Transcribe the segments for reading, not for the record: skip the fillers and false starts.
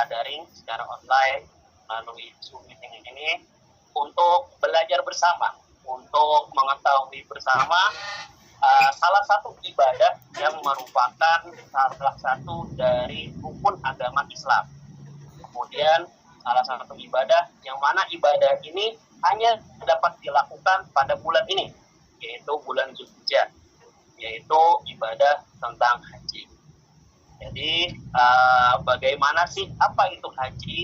daring, secara online, melalui Zoom meeting ini, untuk belajar bersama, untuk mengetahui bersama salah satu ibadah yang merupakan salah satu dari rukun agama Islam. Kemudian salah satu ibadah yang mana ibadah ini hanya dapat dilakukan pada bulan ini, yaitu bulan Zulhijjah, yaitu ibadah tentang haji. Jadi bagaimana sih, apa itu haji,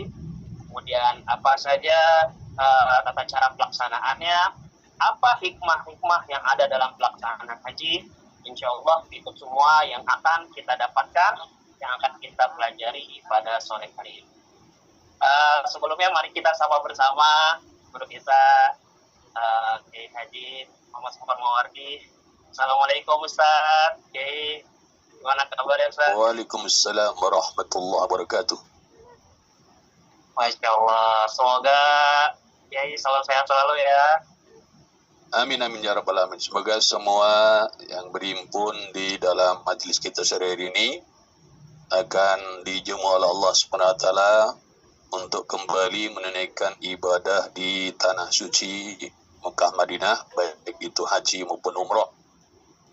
kemudian apa saja tata cara pelaksanaannya, apa hikmah-hikmah yang ada dalam pelaksanaan haji. Insya Allah itu semua yang akan kita dapatkan, yang akan kita pelajari pada sore hari ini. Sebelumnya mari kita sapa bersama guru kita, Kiai Haji Muhammad Safar Mawardi. Assalamualaikum Ustaz. Kiai, gimana kabar ya Ustaz? Waalaikumsalam warahmatullahi wabarakatuh. Masya Allah, semoga Kiai selalu sehat selalu ya. Amin amin ya rabbal alamin. Semoga semua yang berhimpun di dalam majelis kita sore hari ini akan dijemput oleh Allah Subhanahu wa taala untuk kembali menunaikan ibadah di tanah suci Mekah Madinah, baik itu haji maupun umroh.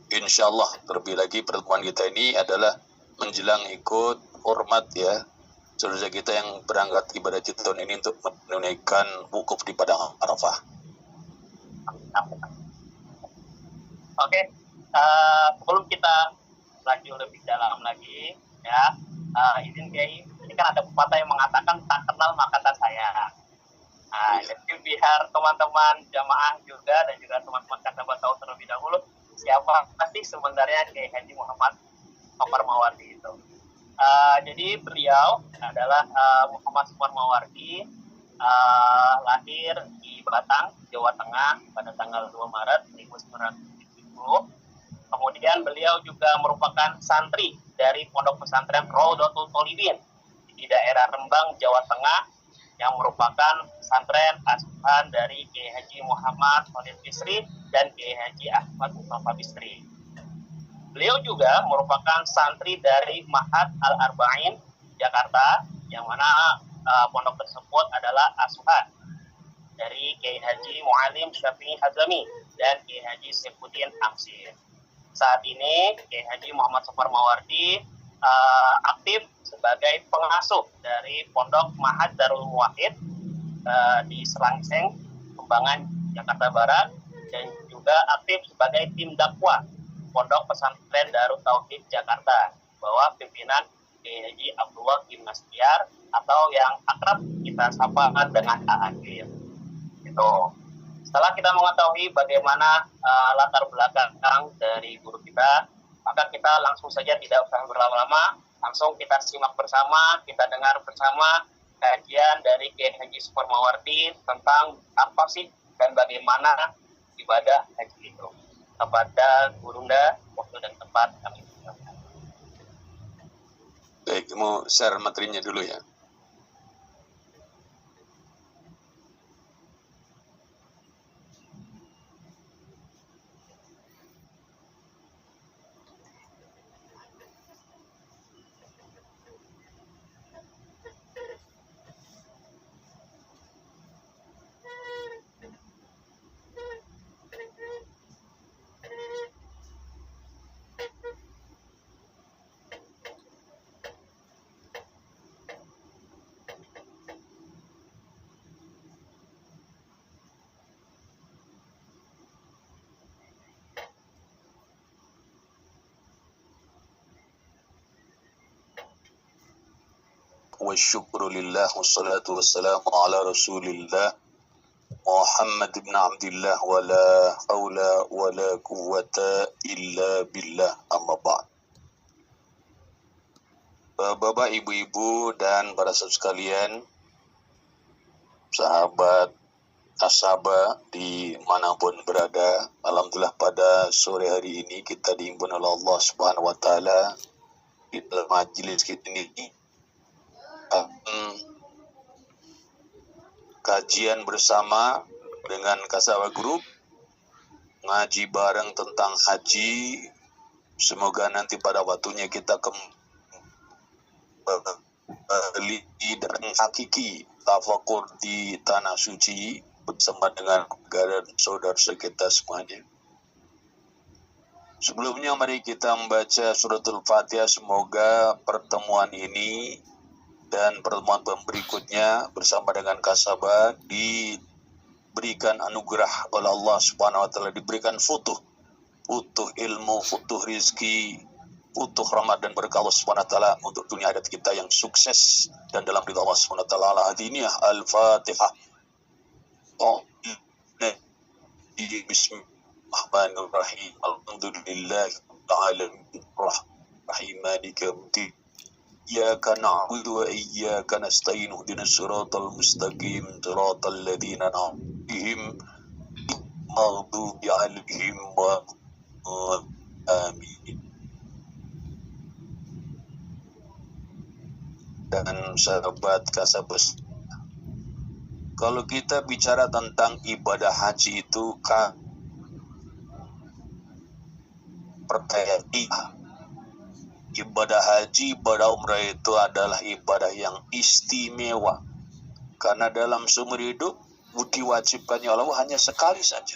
Insyaallah, terlebih lagi pertemuan kita ini adalah menjelang ikut hormat ya saudara kita yang berangkat ibadah haji tahun ini untuk menunaikan wukuf di padang Arafah. Oke, sebelum kita lanjut lebih dalam lagi ya, izin Kiai, ini kan ada pepatah yang mengatakan tak kenal maka tak sayang. Jadi biar teman-teman jamaah juga dan juga teman-teman katabat tahu terlebih dahulu siapa sih sebenarnya Kiai Haji Muhammad Safar Mawardi itu. Jadi beliau adalah Muhammad Safar Mawardi, lahir di Batang, Jawa Tengah pada tanggal 2 Maret 1970. Kemudian beliau juga merupakan santri dari Pondok Pesantren Raudhatul Thalibin di daerah Rembang, Jawa Tengah, yang merupakan pesantren asuhan dari Kiai Haji Muhammad Khalil Bisri dan Kiai Haji Ahmad Mustafa Bisri. Beliau juga merupakan santri dari Ma'had Al-Arba'in Jakarta, yang mana pondok tersebut adalah asuhan dari Kiai Haji Mu'alim Syafi'i Hazami dan Kiai Haji Saifuddin Amsir. Saat ini Kiai Haji Muhammad Safar Mawardi aktif sebagai pengasuh dari Pondok Ma'had Darul Muwahhid di Selangseng, Kembangan, Jakarta Barat, dan juga aktif sebagai tim dakwah Pondok Pesantren Darut Tauhid Jakarta, bawah pimpinan Kiai Haji Abdullah bin Mastiar atau yang akrab kita sapa dengan A'agir. Gitu. Setelah kita mengetahui bagaimana latar belakang dari guru kita, maka kita langsung saja tidak usah berlama-lama, langsung kita simak bersama, kita dengar bersama kajian dari Kiai Haji Safar Mawardi tentang apa sih dan bagaimana ibadah haji itu. Kepada Gurunda, waktu dan tempat kami silakan. Baik, mau share materinya dulu ya. والشكر لله والصلاة والسلام على رسول الله محمد بن عبد الله ولا حول ولا قوة إلا بالله أما بعد. Bapak, ibu-ibu, dan para sahabat sekalian, sahabat asaba dimanapun berada, alhamdulillah pada sore hari ini kita dihimpun oleh Allah Subhanahu wa taala di dalam majelis kita ini kajian bersama dengan Kasaba Group, ngaji bareng tentang haji. Semoga nanti pada waktunya kita kembali teliti dan hakiki tafakur di tanah suci bersama dengan negara dan saudara kita semuanya. Sebelumnya mari kita membaca suratul Fatihah. Semoga pertemuan ini dan pertemuan berikutnya bersama dengan Kasabah diberikan anugerah oleh Allah Subhanahu wa taala, diberikan futuh ilmu, futuh rizki, futuh rahmat dan berkah Allah Subhanahu wa taala untuk dunia akhirat kita yang sukses dan dalam ridha Allah Subhanahu wa taala. Al-Hadiniyah Al-Fatihah. Bismillahirrahmanirrahim. Alhamdulillahi rabbil alamin. Rahim maliki yaumiddin. Iyyaka na'budu wa iyyaka nasta'in. Ihdinas siratal mustaqim. Siratal ladzina an'amta 'alaihim maghdubi 'alaihim amin. Dan sahabat Kasabes, kalau kita bicara tentang ibadah haji itu percaya ibadah haji, ibadah umrah itu adalah ibadah yang istimewa, karena dalam seumur hidup diwajibkannya Allah hanya sekali saja.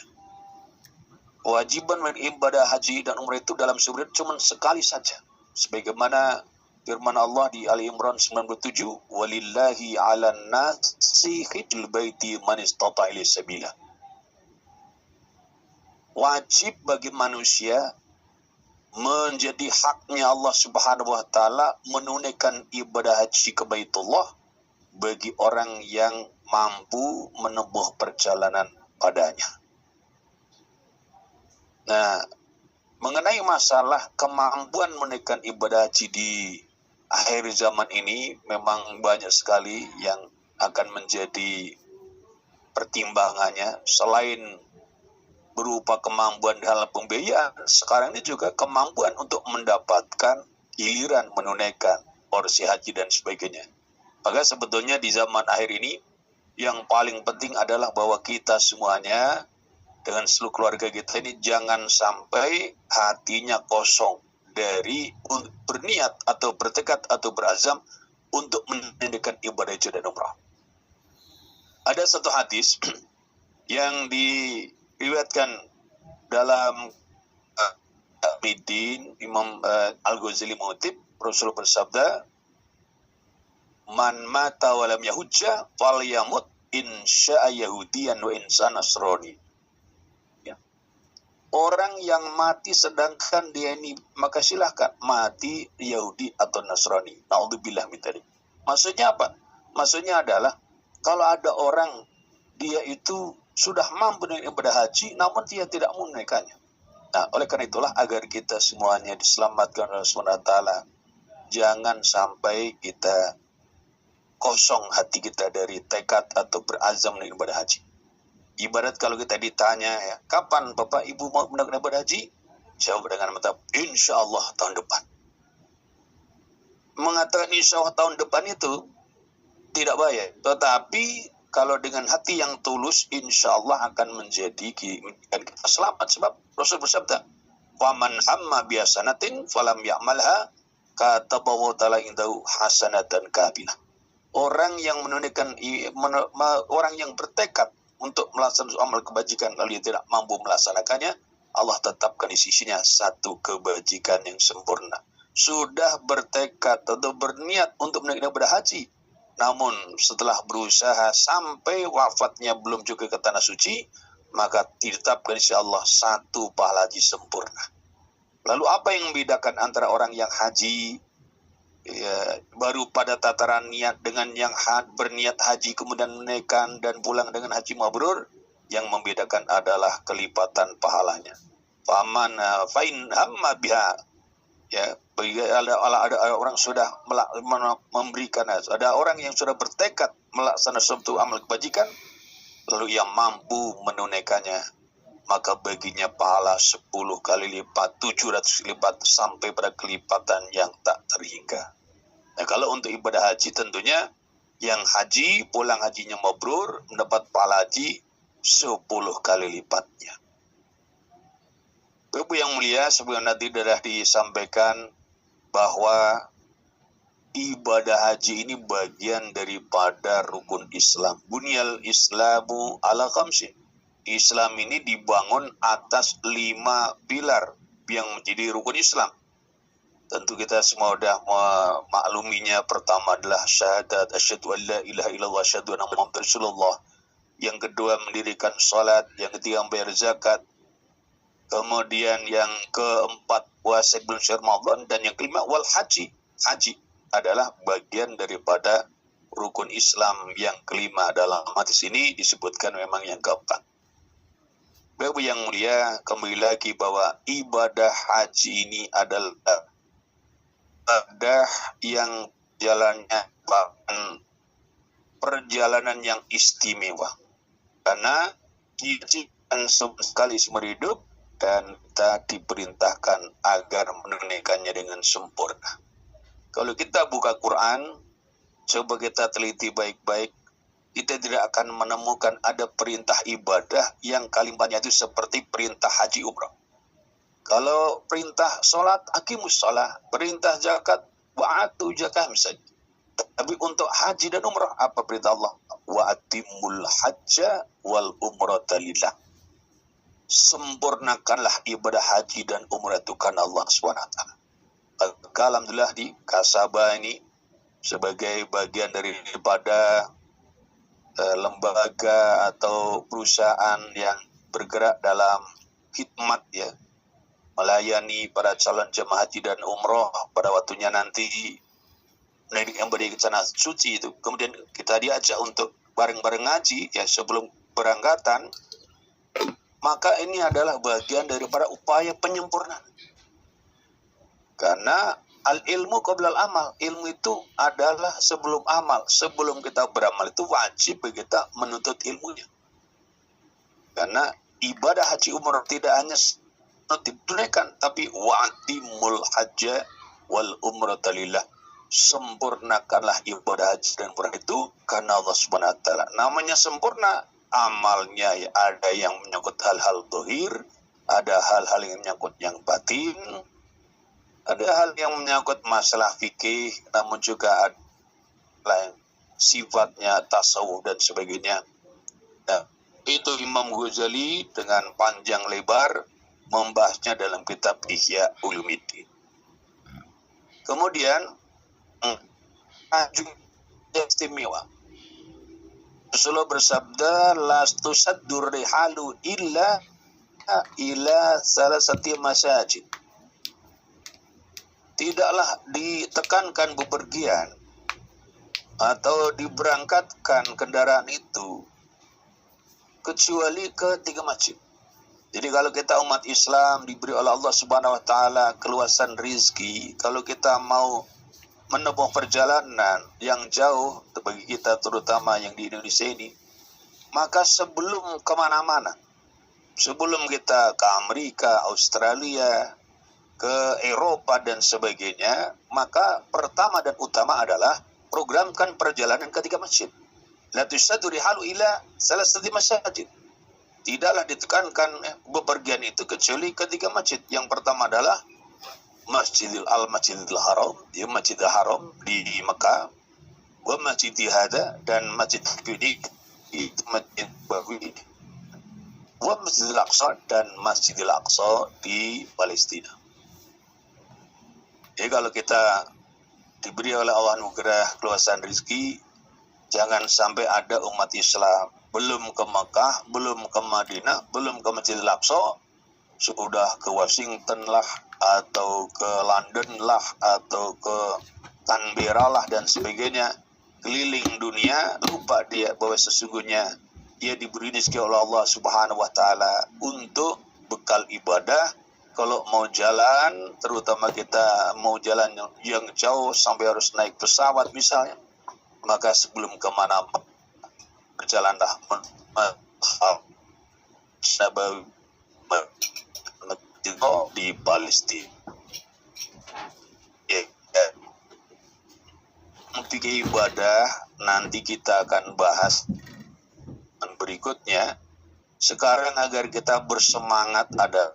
Kewajiban ibadah haji dan umrah itu dalam seumur hidup cuma sekali saja, sebagaimana firman Allah di Ali Imran 97, walillahi 'alan nasi hijjul baiti man istata'a ilaihi sabila. Wajib bagi manusia, menjadi haknya Allah Subhanahu wa taala menunaikan ibadah haji ke Baitullah bagi orang yang mampu menempuh perjalanan padanya. Nah, mengenai masalah kemampuan menunaikan ibadah haji di akhir zaman ini, memang banyak sekali yang akan menjadi pertimbangannya. Selain berupa kemampuan dalam pembiayaan, sekarang ini juga kemampuan untuk mendapatkan giliran menunaikan porsi haji dan sebagainya. Maka sebetulnya di zaman akhir ini yang paling penting adalah bahwa kita semuanya dengan seluruh keluarga kita ini jangan sampai hatinya kosong dari berniat atau bertekad atau berazam untuk menunaikan ibadah haji dan umrah. Ada satu hadis yang diriwayatkan dalam Midin, Imam Al-Ghazali mengutip, Rasul bersabda, man mata walam yahujja fal yamut insya'a yahudiyan wa insa nasrani. Ya. Orang yang mati sedangkan dia ini, maka silahkan mati Yahudi atau Nasrani. Na'udzubillah min dzalik. Maksudnya apa? Maksudnya adalah kalau ada orang dia itu sudah mampu dengan ibadah haji, namun dia tidak menunaikannya. Nah, oleh karena itulah agar kita semuanya diselamatkan oleh Allah SWT, jangan sampai kita kosong hati kita dari tekad atau berazam dengan ibadah haji. Ibarat kalau kita ditanya, ya, kapan Bapak Ibu mau menunaikan ibadah haji? Jawab dengan mantap, insya Allah tahun depan. Mengatakan insya Allah tahun depan itu tidak baik, tetapi kalau dengan hati yang tulus, insya Allah akan menjadi kita selamat. Sebab Rasul bersabda, "Faman hamma biasanatin falam ya'malha katabahu ta'ala indahu hasanatan kabilah." Orang yang menunaikan, orang yang bertekad untuk melaksanakan amal kebajikan lalu dia tidak mampu melaksanakannya, Allah tetapkan di sisinya satu kebajikan yang sempurna. Sudah bertekad atau berniat untuk menunaikan ibadah haji, namun setelah berusaha sampai wafatnya belum juga ke tanah suci, maka ditetapkan insyaallah satu pahala haji sempurna. Lalu apa yang membedakan antara orang yang haji baru pada tataran niat dengan yang berniat haji kemudian menunaikan dan pulang dengan haji mabrur? Yang membedakan adalah kelipatan pahalanya. Faman fain hamma biha, ya, ada orang sudah memberikan, ada orang yang sudah bertekad melaksanakan suatu amal kebajikan lalu yang mampu menunaikannya, maka baginya pahala 10 kali lipat, 700 lipat sampai pada kelipatan yang tak terhingga. Nah, kalau untuk ibadah haji tentunya yang haji pulang hajinya mabrur mendapat pahala haji 10 kali lipatnya. Ibu yang mulia, sebelum nanti sudah disampaikan bahwa ibadah haji ini bagian daripada rukun Islam. Bunyal Islamu ala khamsin. Islam ini dibangun atas 5 pilar yang menjadi rukun Islam. Tentu kita semua sudah memakluminya. Pertama adalah syahadat asyhadu an la ilaha illallah asyhadu anna muhammadar rasulullah. Yang kedua mendirikan salat, yang ketiga membayar zakat. Kemudian yang keempat puasa bulan Ramadan, dan yang kelima wal haji. Haji adalah bagian daripada rukun Islam yang kelima. Dalam hadis ini disebutkan memang yang keempat. Bapak yang mulia, kembali lagi bahwa ibadah haji ini adalah ibadah yang jalannya bahkan perjalanan yang istimewa. Karena kita sekali seumur hidup dan kita diperintahkan agar menunaikannya dengan sempurna. Kalau kita buka Quran, coba kita teliti baik-baik, kita tidak akan menemukan ada perintah ibadah yang kalimatnya itu seperti perintah haji umrah. Kalau perintah sholat, aqimus sholat. Perintah zakat, wa'atu zakat misalnya. Tapi untuk haji dan umrah, apa perintah Allah? Wa'atimul hajja wal umrata lillah. Sempurnakanlah ibadah haji dan umrah itu karena Allah SWT. Alhamdulillah di Kasabah ini sebagai bagian daripada lembaga atau perusahaan yang bergerak dalam khidmat ya, melayani para calon jemaah haji dan umroh pada waktunya nanti yang beri ke sana suci itu. Kemudian kita diajak untuk bareng-bareng ngaji ya sebelum berangkatan. Maka ini adalah bagian daripada upaya penyempurnaan. Karena al-ilmu qabla al-amal. Ilmu itu adalah sebelum amal. Sebelum kita beramal itu wajib kita menuntut ilmunya. Karena ibadah haji umrah tidak hanya ditunaikan, tapi wa'atimul hajja wal umrata lillah. Sempurnakanlah ibadah haji dan umrah itu karena Allah Subhanahu wa taala. Namanya sempurna, amalnya ya, ada yang menyangkut hal-hal zahir, ada hal-hal yang menyangkut yang batin, ada hal yang menyangkut masalah fikih, namun juga ada yang sifatnya tasawuf dan sebagainya. Nah, itu Imam Ghazali dengan panjang lebar membahasnya dalam kitab Ihya Ulumuddin. Kemudian istimewa. Rasulullah bersabda, "Lastu saddur rihalu illa ila salasati masajid." Tidaklah ditekankan bepergian atau diberangkatkan kendaraan itu kecuali ke 3 masjid. Jadi kalau kita umat Islam diberi oleh Allah Subhanahu wa taala keluasan rizki, kalau kita mau menempuh perjalanan yang jauh bagi kita terutama yang di Indonesia ini, maka sebelum kemana-mana, sebelum kita ke Amerika, Australia, ke Eropa dan sebagainya, maka pertama dan utama adalah programkan perjalanan ke 3 masjid. La tusaddu rihalu ila salasati masajid. Tidaklah ditekankan bepergian itu kecuali ke 3 masjid. Yang pertama adalah Masjidil Haram, ya Masjidil Haram di Mekah, wa Masjid Hada dan Masjid Qudi itu Masjid Bawi, wa Masjidil Aqsa dan Masjidil Aqsa di Palestina. Jadi kalau kita diberi oleh Allah anugerah keluasan rezeki, jangan sampai ada umat Islam belum ke Mekah, belum ke Madinah, belum ke Masjidil Aqsa, sudah ke Washington lah, atau ke London lah, atau ke Canberra lah dan sebagainya, keliling dunia, lupa dia bahwa sesungguhnya dia diberi rezeki oleh Allah Subhanahu wa taala untuk bekal ibadah. Kalau mau jalan, terutama kita mau jalan yang jauh sampai harus naik pesawat misalnya, maka sebelum kemana berjalanlah di Palestina. Fikih ibadah nanti kita akan bahas berikutnya. Sekarang agar kita bersemangat ada.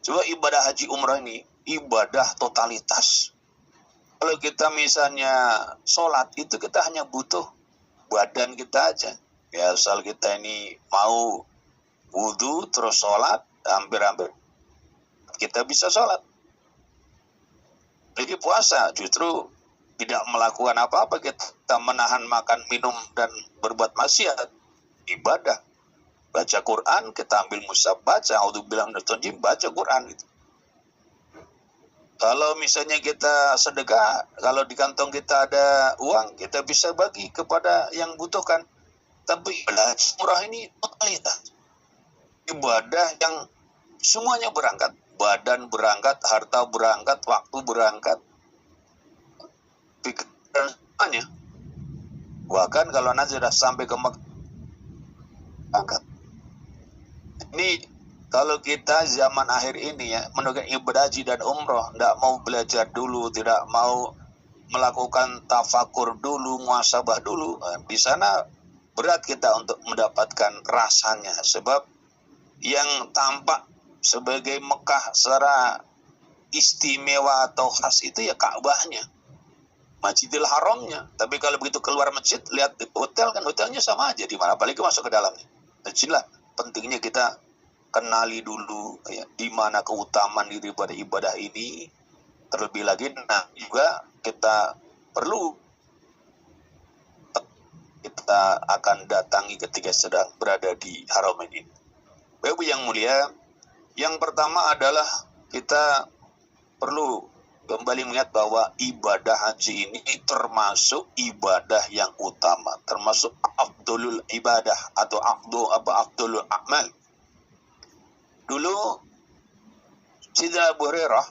Coba ibadah haji umrah ini ibadah totalitas. Kalau kita misalnya sholat itu kita hanya butuh badan kita aja. Ya asal kita ini mau wudhu terus sholat, hampir-hampir kita bisa sholat. Lagi puasa justru tidak melakukan apa-apa, kita menahan makan, minum, dan berbuat maksiat. Ibadah. Baca Quran, kita ambil mushaf, baca, a'udzubillahi minasyaitonir rajim, baca Quran. Gitu. Kalau misalnya kita sedekah, kalau di kantong kita ada uang, kita bisa bagi kepada yang butuhkan. Tapi ibadah umrah ini totalitas. Ibadah yang semuanya berangkat. Badan berangkat, harta berangkat, waktu berangkat. Pikiran semuanya. Bahkan kalau nanti sudah sampai ke Mekah, berangkat. Ini kalau kita zaman akhir ini ya, menunaikan ibadah haji dan umroh, tidak mau belajar dulu, tidak mau melakukan tafakur dulu, muhasabah dulu, di sana berat kita untuk mendapatkan rasanya. Sebab yang tampak sebagai Mekah secara istimewa atau khas itu ya Ka'bahnya, Masjidil Haramnya. Tapi kalau begitu keluar masjid, lihat hotel, kan hotelnya sama aja di mana, apalagi masuk ke dalamnya. Disinilah pentingnya kita kenali dulu ya, di mana keutamaan daripada ibadah ini. Terlebih lagi, nah juga kita perlu, kita akan datangi ketika sedang berada di Haramain ini. Bapak yang mulia, yang pertama adalah kita perlu kembali melihat bahwa ibadah haji ini termasuk ibadah yang utama, termasuk afdolul ibadah atau afdolul amal. Dulu Sayyidina Abu Hurairah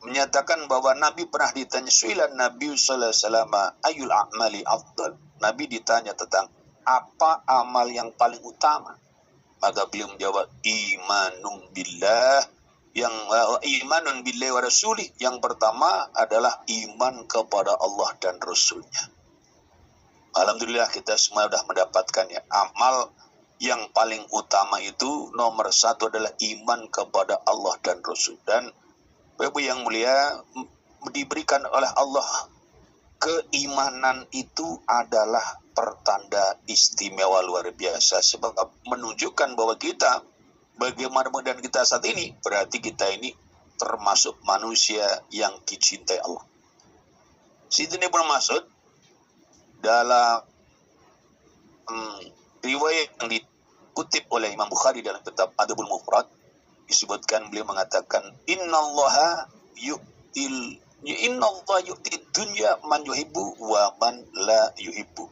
menyatakan bahwa Nabi pernah ditanya, su'ilan Nabi sallallahu alaihi wasallam ayul a'mali afdal. Nabi ditanya tentang apa amal yang paling utama. Maka beliau menjawab, imanun billah, imanun billahi wa rasulih. Yang pertama adalah iman kepada Allah dan Rasulnya. Alhamdulillah kita semua sudah mendapatkannya. Amal yang paling utama itu nomor satu adalah iman kepada Allah dan Rasul. Dan Bapak yang mulia, diberikan oleh Allah keimanan itu adalah pertanda istimewa luar biasa, sebab menunjukkan bahwa kita, bagaimana dan kita saat ini, berarti kita ini termasuk manusia yang dicintai Allah. Sayyidina Ibnu Mas'ud dalam riwayat yang dikutip oleh Imam Bukhari dalam kitab Adabul Mufrad, disebutkan beliau mengatakan, Innallaha yu'til dunya man yuhibbu wa man la yuhibbu.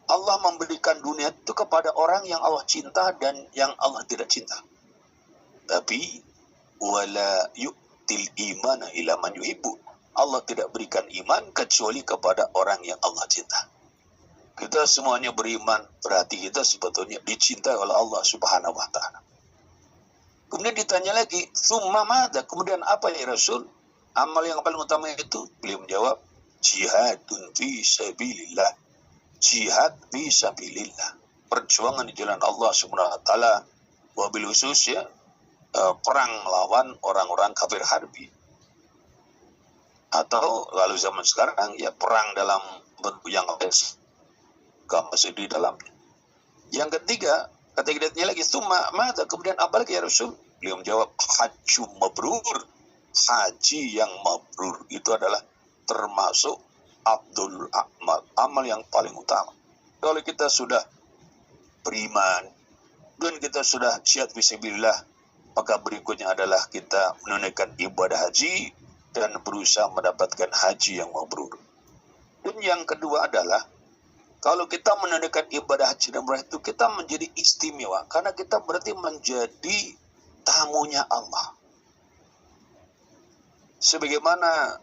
Allah memberikan dunia itu kepada orang yang Allah cinta dan yang Allah tidak cinta. Tapi wala yu'til imana ila man yuhibbu. Allah tidak berikan iman kecuali kepada orang yang Allah cinta. Kita semuanya beriman, berarti kita sebetulnya dicintai oleh Allah Subhanahu wa taala. Kemudian ditanya lagi, "Tsumma madza?" Kemudian apa ya Rasul? Amal yang paling utama itu, beliau menjawab, jihadun fi sabilillah. Jihad fi sabilillah. Perjuangan di jalan Allah Subhanahu wa taala, wabil khusus ya, perang melawan orang-orang kafir harbi. Atau lalu zaman sekarang ya perang dalam bentuk yang masih di dalamnya. Yang ketiga, ketika ditanya lagi, "Tsumma madza?" Kemudian apa lagi ya Rasul? Beliau menjawab, hajjum mabrur. Haji yang mabrur itu adalah termasuk afdolul amal, amal yang paling utama. Kalau kita sudah beriman dan kita sudah jihad fisabilillah, maka berikutnya adalah kita menunaikan ibadah haji dan berusaha mendapatkan haji yang mabrur. Dan yang kedua adalah, kalau kita menunaikan ibadah haji dan umrah itu, kita menjadi istimewa karena kita berarti menjadi tamunya Allah. Sebagaimana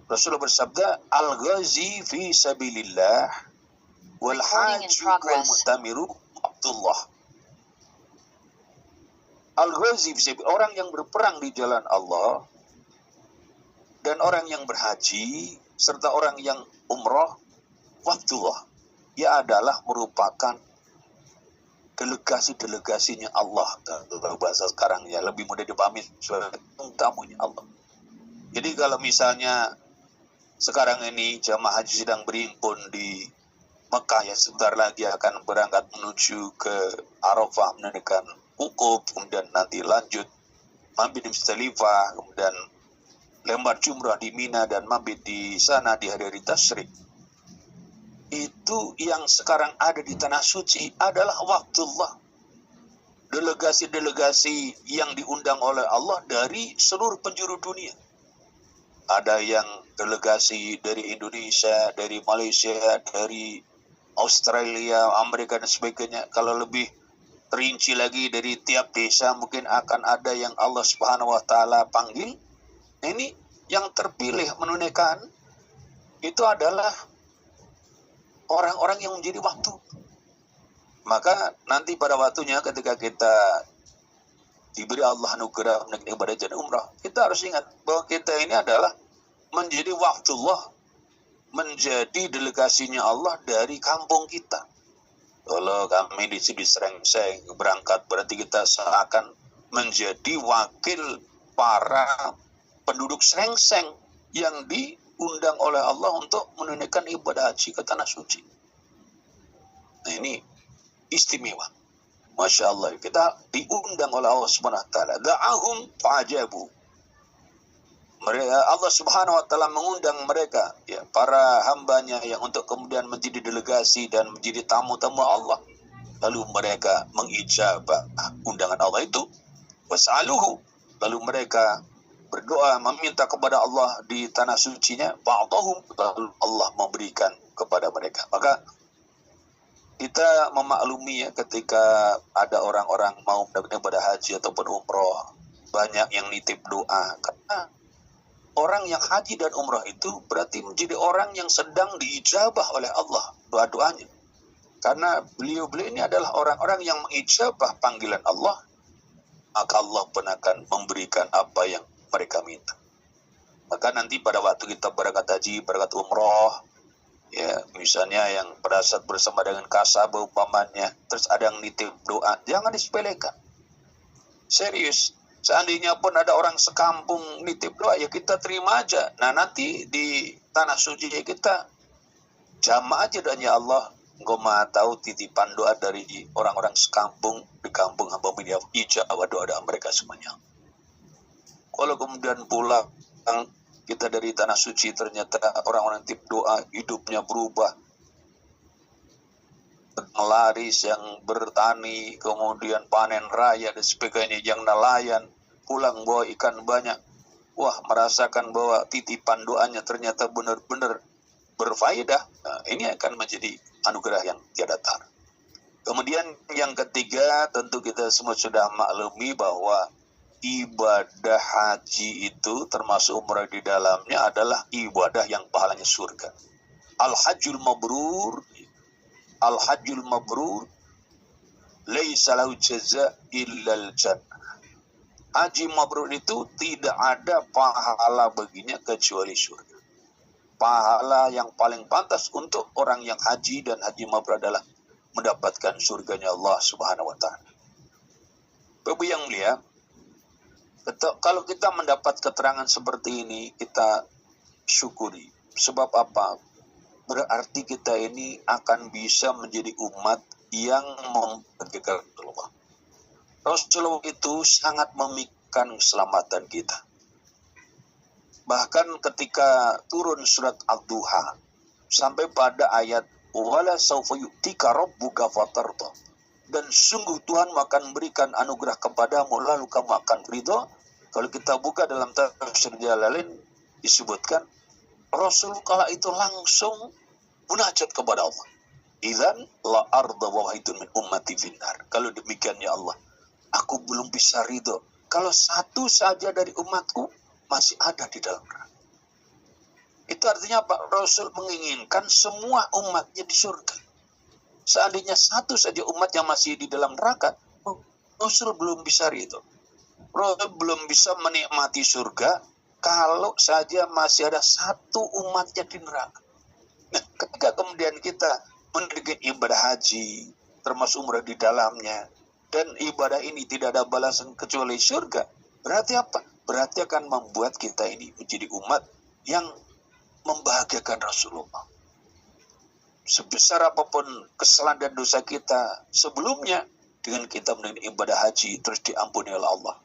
Rasulullah bersabda, al-ghazi fi sabilillah wal haji wal mu'tamiru Abdullah. Al-ghazi fi sabilillah, orang yang berperang di jalan Allah dan orang yang berhaji serta orang yang umrah Abdullah, ia adalah merupakan delegasinya Allah. Bahasa sekarang ya lebih mudah dipahami sebagai tamunya Allah. Jadi kalau misalnya sekarang ini jamaah haji sedang berhimpun di Mekah, ya sebentar lagi akan berangkat menuju ke Arafah menunaikan wukuf, kemudian nanti lanjut mabit di Musdalifah, kemudian lembar jumrah di Mina dan mabit di sana di hari-hari tasyrik. Itu yang sekarang ada di tanah suci adalah waktullah. Delegasi-delegasi yang diundang oleh Allah dari seluruh penjuru dunia. Ada yang delegasi dari Indonesia, dari Malaysia, dari Australia, Amerika dan sebagainya. Kalau lebih terinci lagi dari tiap desa mungkin akan ada yang Allah Subhanahu wa taala panggil. Ini yang terpilih menunaikan itu adalah orang-orang yang menjadi waktu. Maka nanti pada waktunya ketika kita diberi Allah anugerah menunaikan ibadah haji dan umrah, kita harus ingat bahwa kita ini adalah menjadi waktullah, menjadi delegasinya Allah dari kampung kita. Kalau kami di sini Srengseng berangkat, berarti kita seakan menjadi wakil para penduduk Srengseng yang diundang oleh Allah untuk menunaikan ibadah haji ke tanah suci. Nah ini istimewa. Masya Allah, kita diundang oleh Allah Subhanahu wa taala. Da'ahum fa'ajabu. Allah Subhanahu wa taala mengundang mereka, ya, para hambanya yang untuk kemudian menjadi delegasi dan menjadi tamu-tamu Allah. Lalu mereka mengijabah undangan Allah itu. Was'aluhu. Lalu mereka berdoa meminta kepada Allah di tanah sucinya. Ba'dahum. Lalu Allah memberikan kepada mereka. Maka kita memaklumi ya, ketika ada orang-orang mau mendapatkan ibadah haji ataupun umroh, banyak yang nitip doa. Karena orang yang haji dan umroh itu berarti menjadi orang yang sedang diijabah oleh Allah doa-doanya. Karena beliau-beliau ini adalah orang-orang yang mengijabah panggilan Allah, maka Allah pun akan memberikan apa yang mereka minta. Maka nanti pada waktu kita berangkat haji, berangkat umroh, ya misalnya yang pada saat bersama dengan kasabah umpamanya, terus ada yang nitip doa, jangan disepelekan. Serius. Seandainya pun ada orang sekampung nitip doa, ya kita terima aja. Nah nanti di tanah suci kita jamaah aja doanya Allah. Engkau maha tahu titipan doa dari orang-orang sekampung di kampung hamba media ijabah doa-doa mereka semuanya. Kalau kemudian pulang kita dari tanah suci ternyata orang-orang tip doa hidupnya berubah, melaris, yang bertani, kemudian panen raya dan sebagainya, yang nelayan pulang bawa ikan banyak. Wah, merasakan bahwa titipan doanya ternyata benar-benar berfaedah. Nah, ini akan menjadi anugerah yang tiada tara. Kemudian yang ketiga, tentu kita semua sudah maklumi bahwa ibadah haji itu termasuk umrah di dalamnya adalah ibadah yang pahalanya surga. Al-hajjul mabrur laisa lahu jaza illal jannah. Haji mabrur itu tidak ada pahala baginya kecuali surga. Pahala yang paling pantas untuk orang yang haji dan haji mabrur adalah mendapatkan surganya Allah Subhanahu wa taala. Bapak yang mulia, kalau kita mendapat keterangan seperti ini, kita syukuri. Sebab apa? Berarti kita ini akan bisa menjadi umat yang membagikan Rasulullah. Rasulullah itu sangat memikirkan keselamatan kita. Bahkan ketika turun surat Ad-Duha, sampai pada ayat wala sawfa yu'tika rabbuka fatarda, dan sungguh Tuhan akan memberikan anugerah kepadamu lalu kamu akan ridho. Kalau kita buka dalam tafsir Jalalain disebutkan Rasul kala itu langsung munajat kepada Allah. Idzan la arda wa wahidun min ummati finnar. Kalau demikian ya Allah, aku belum bisa ridho kalau satu saja dari umatku masih ada di dalam neraka. Itu artinya Pak Rasul menginginkan semua umatnya di surga. Seandainya satu saja umat yang masih di dalam neraka, Rasul belum bisa ridho. Rasul belum bisa menikmati surga kalau saja masih ada satu umatnya di neraka. Nah, ketika kemudian kita mendirikan ibadah haji, termasuk umrah di dalamnya, dan ibadah ini tidak ada balasan kecuali surga, berarti apa? Berarti akan membuat kita ini menjadi umat yang membahagiakan Rasulullah. Sebesar apapun kesalahan dan dosa kita sebelumnya, dengan kita menunaikan ibadah haji terus diampuni oleh Allah,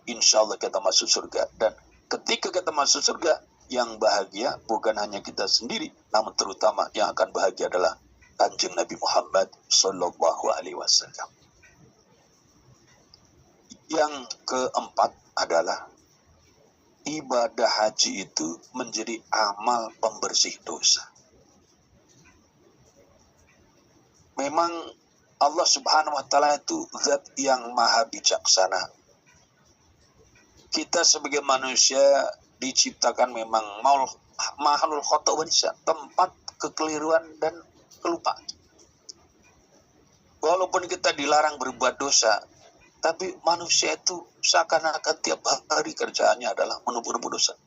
insya Allah kita masuk surga. Dan ketika kita masuk surga, yang bahagia bukan hanya kita sendiri, namun terutama yang akan bahagia adalah Kanjeng Nabi Muhammad Sallallahu Alaihi Wasallam. Yang keempat adalah ibadah haji itu menjadi amal pembersih dosa. Memang Allah Subhanahu wa Ta'ala itu zat yang maha bijaksana. Kita sebagai manusia diciptakan memang mahlul khata' wa nisa, tempat kekeliruan dan kelupaan. Walaupun kita dilarang berbuat dosa, tapi manusia itu seakan-akan tiap hari kerjaannya adalah menumpuk dosa.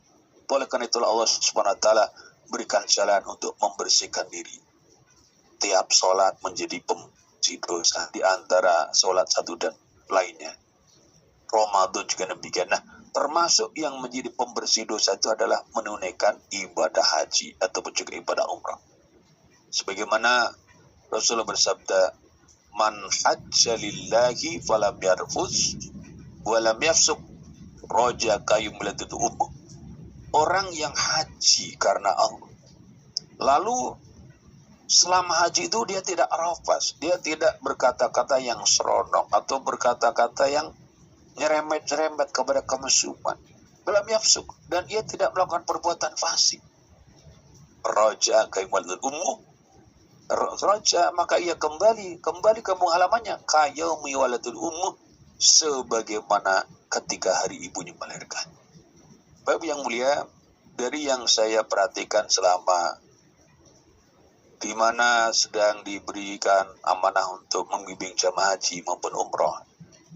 Oleh karena itulah Allah Subhanahu wa Ta'ala berikan jalan untuk membersihkan diri. Tiap sholat menjadi pembersih dosa di antara sholat satu dan lainnya. Ramadan juga demikian. Nah, termasuk yang menjadi pembersih dosa itu adalah menunaikan ibadah haji ataupun juga ibadah umrah. Sebagaimana Rasulullah bersabda, "Man hajja lillahi falam yarfus walam yafsuq raja kayumlatul ummu." Orang yang haji karena Allah, lalu selama haji itu dia tidak rafas, dia tidak berkata-kata yang seronok atau berkata-kata yang nyerempet-nyerempet kepada kemesuman, walam yafsuq, dan ia tidak melakukan perbuatan fasik. Raja kayumlatul ummu, raja, maka ia kembali ke halamannya kayaumi waladul ummu, sebagaimana ketika hari ibunya melahirkan. Bapak yang mulia, dari yang saya perhatikan selama di mana sedang diberikan amanah untuk membimbing jamaah haji maupun umroh,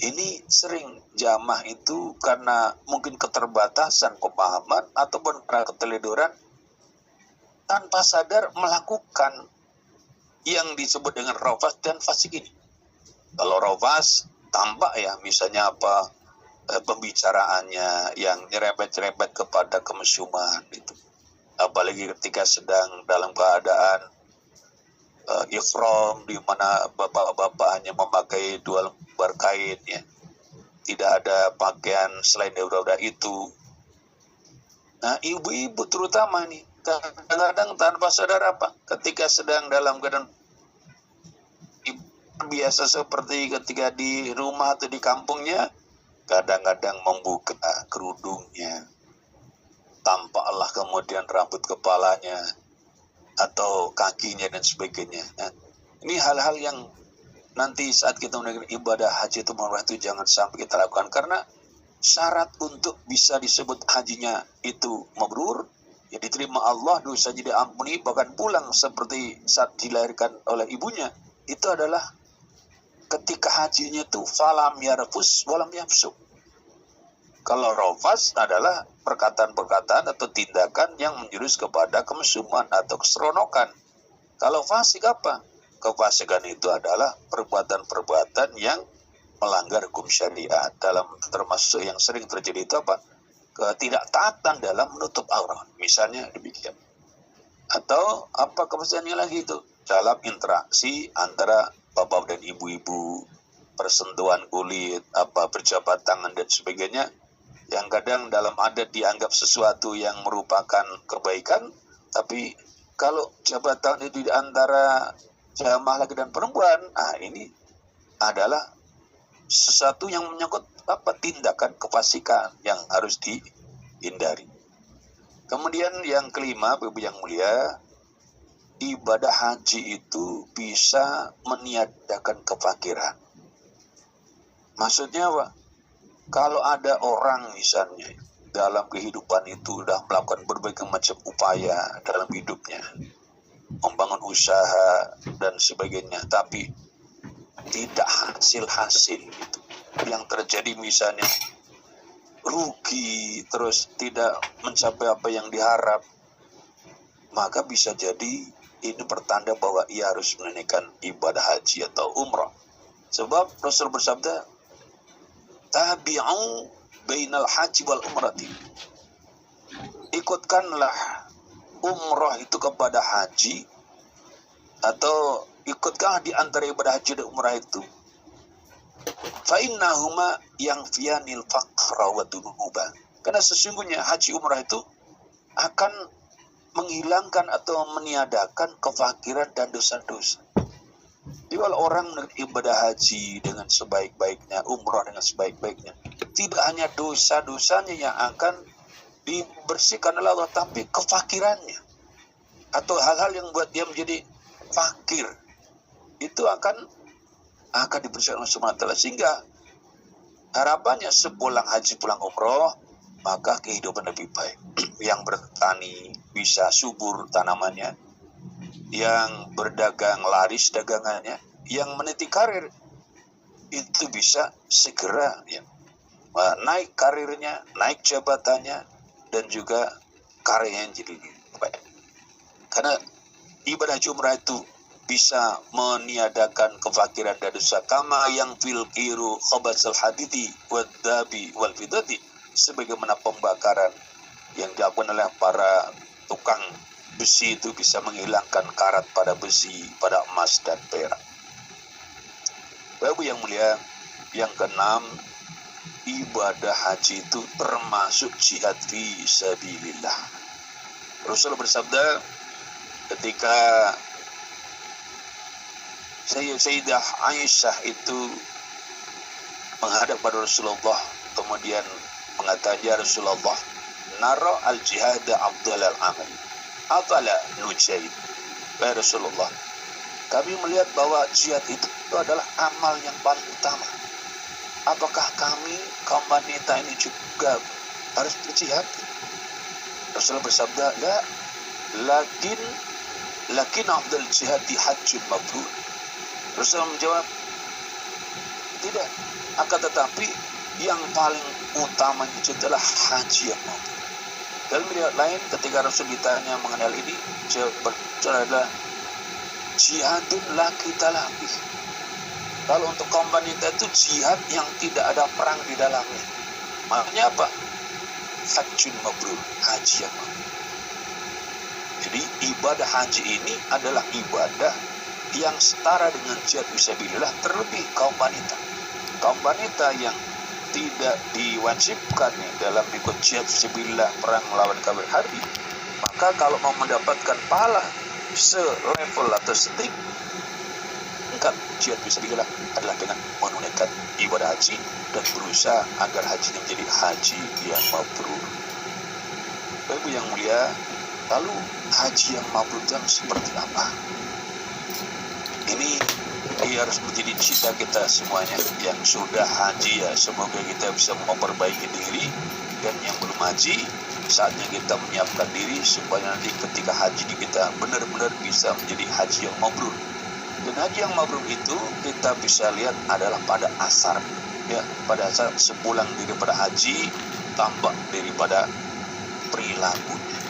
ini sering jamaah itu karena mungkin keterbatasan pemahaman ataupun karena keteledoran, tanpa sadar melakukan yang disebut dengan rafas dan fasik ini. Kalau rafas tampak ya, misalnya apa, pembicaraannya yang nyerempet-nyerempet kepada kemesuman itu. Apalagi ketika sedang dalam keadaan ihram, di mana bapak-bapak hanya memakai 2 lembar kain ya. Tidak ada pakaian selain daripada itu. Nah, ibu-ibu terutama nih, kadang-kadang tanpa sadar apa, ketika sedang dalam keadaan biasa seperti ketika di rumah atau di kampungnya, kadang-kadang membuka kerudungnya, tampaklah kemudian rambut kepalanya atau kakinya dan sebagainya. Nah, ini hal-hal yang nanti saat kita menunaikan ibadah haji itu jangan sampai kita lakukan, karena syarat untuk bisa disebut hajinya itu mabrur, ya diterima Allah, dosanya diampuni, bahkan pulang seperti saat dilahirkan oleh ibunya, itu adalah ketika hajinya itu falam yarfus walam yafsuq. Kalau rafas adalah perkataan-perkataan atau tindakan yang menjurus kepada kemesuman atau keseronokan. Kalau fasik apa? Kefasikan itu adalah perbuatan-perbuatan yang melanggar hukum syariat. Dalam termasuk yang sering terjadi itu apa? Ketidaktaatan dalam menutup aurat, misalnya demikian. Atau apa kefasikannya lagi itu? Dalam interaksi antara bapak dan ibu-ibu, persentuhan kulit, berjabat tangan dan sebagainya, yang kadang dalam adat dianggap sesuatu yang merupakan kebaikan, tapi kalau jabat tangan itu di antara jamaah laki dan perempuan, ini adalah sesuatu yang menyangkut tindakan kefasikan yang harus dihindari. Kemudian yang kelima, Bapak yang mulia, ibadah haji itu bisa meniadakan kefakiran. Maksudnya apa? Kalau ada orang misalnya dalam kehidupan itu sudah melakukan berbagai macam upaya dalam hidupnya, membangun usaha dan sebagainya, tapi tidak hasil-hasil gitu. Yang terjadi misalnya rugi, terus tidak mencapai apa yang diharap, maka bisa jadi ini pertanda bahwa ia harus menunaikan ibadah haji atau umrah. Sebab Rasul bersabda, tabi'u bainal haji wal umrati. Ikutkanlah umrah itu kepada haji, atau ikutkanlah di antara ibadah haji dan umrah itu. Fa innahuma yanfiyanil faqra wa dunuba. Karena sesungguhnya haji umrah itu akan menghilangkan atau meniadakan kefakiran dan dosa-dosa. Jadi kalau orang ibadah haji dengan sebaik-baiknya, umrah dengan sebaik-baiknya, tidak hanya dosa-dosanya yang akan dibersihkan oleh Allah, tapi kefakirannya atau hal-hal yang buat dia menjadi fakir itu akan dibersihkan oleh Subhanahu wa Ta'ala. Sehingga harapannya sepulang haji pulang umrah, maka kehidupan lebih baik. Yang bertani bisa subur tanamannya, yang berdagang laris dagangannya, yang meniti karir itu bisa segera ya, naik karirnya, naik jabatannya, dan juga karirnya jadi baik. Karena ibadah haji umrah itu bisa meniadakan kefakiran dan dosa, kama yang fil kiru khabasal hadidi wadabi wal fidati, sebagaimana pembakaran yang dilakukan oleh para tukang besi itu bisa menghilangkan karat pada besi, pada emas dan perak. Bapak yang mulia, yang keenam, ibadah haji itu termasuk jihad fi sabilillah. Rasul bersabda ketika Sayyidah Aisyah itu menghadap pada Rasulullah, kemudian mengatakan, ya Rasulullah, nara al-jihad afdal al-amal, afala nujahid. Ya Rasulullah, kami melihat bahwa jihad itu adalah amal yang paling utama. Apakah kami, kaum wanita ini juga harus berjihad? Rasulullah bersabda, la, lakin afdal jihad di hajjun mabrur. Rasulullah menjawab, tidak, akan tetapi yang paling utama itu adalah haji yang mabrur. Dalam riwayat lain, ketika Rasul ditanya mengenai ini, jawaban adalah jihadun la kita labih. Kalau untuk kaum wanita itu jihad yang tidak ada perang di dalamnya. Maknanya apa? Hajjun mabrur, haji yang mabrur. Jadi ibadah haji ini adalah ibadah yang setara dengan jihad fisabilillah, terlebih kaum wanita. Kaum wanita yang tidak diwajibkan dalam ikut jihad fisabilillah, perang melawan kafir harbi, maka kalau mau mendapatkan pahala selevel atau setingkat jihad fisabilillah adalah dengan menunaikan ibadah haji dan berusaha agar hajinya menjadi haji yang mabrur. Bapak yang mulia, lalu haji yang mabrur itu seperti apa? Ini harus menjadi cita kita semuanya. Yang sudah haji ya, semoga kita bisa memperbaiki diri, dan yang belum haji, saatnya kita menyiapkan diri supaya nanti ketika haji kita benar-benar bisa menjadi haji yang mabrur. Dan haji yang mabrur itu kita bisa lihat adalah pada asar, ya, pada asar sepulang daripada haji, tampak daripada perilakunya.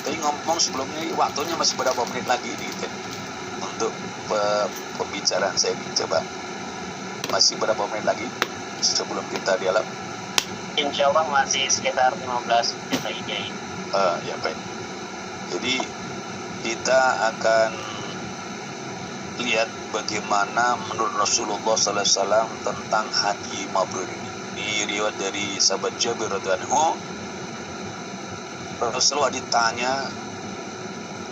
Tapi ngomong sebelumnya, waktunya masih berapa menit lagi gitu untuk pembicaraan saya ini. Coba masih berapa menit lagi sebelum kita dialog? Insya Allah masih sekitar 15 menit lagi, Kiai. Ya baik. Jadi kita akan lihat bagaimana menurut Rasulullah SAW tentang haji mabrur ini. Ini riwayat dari sahabat Jabir radhiyallahu anhu. Rasulullah ditanya,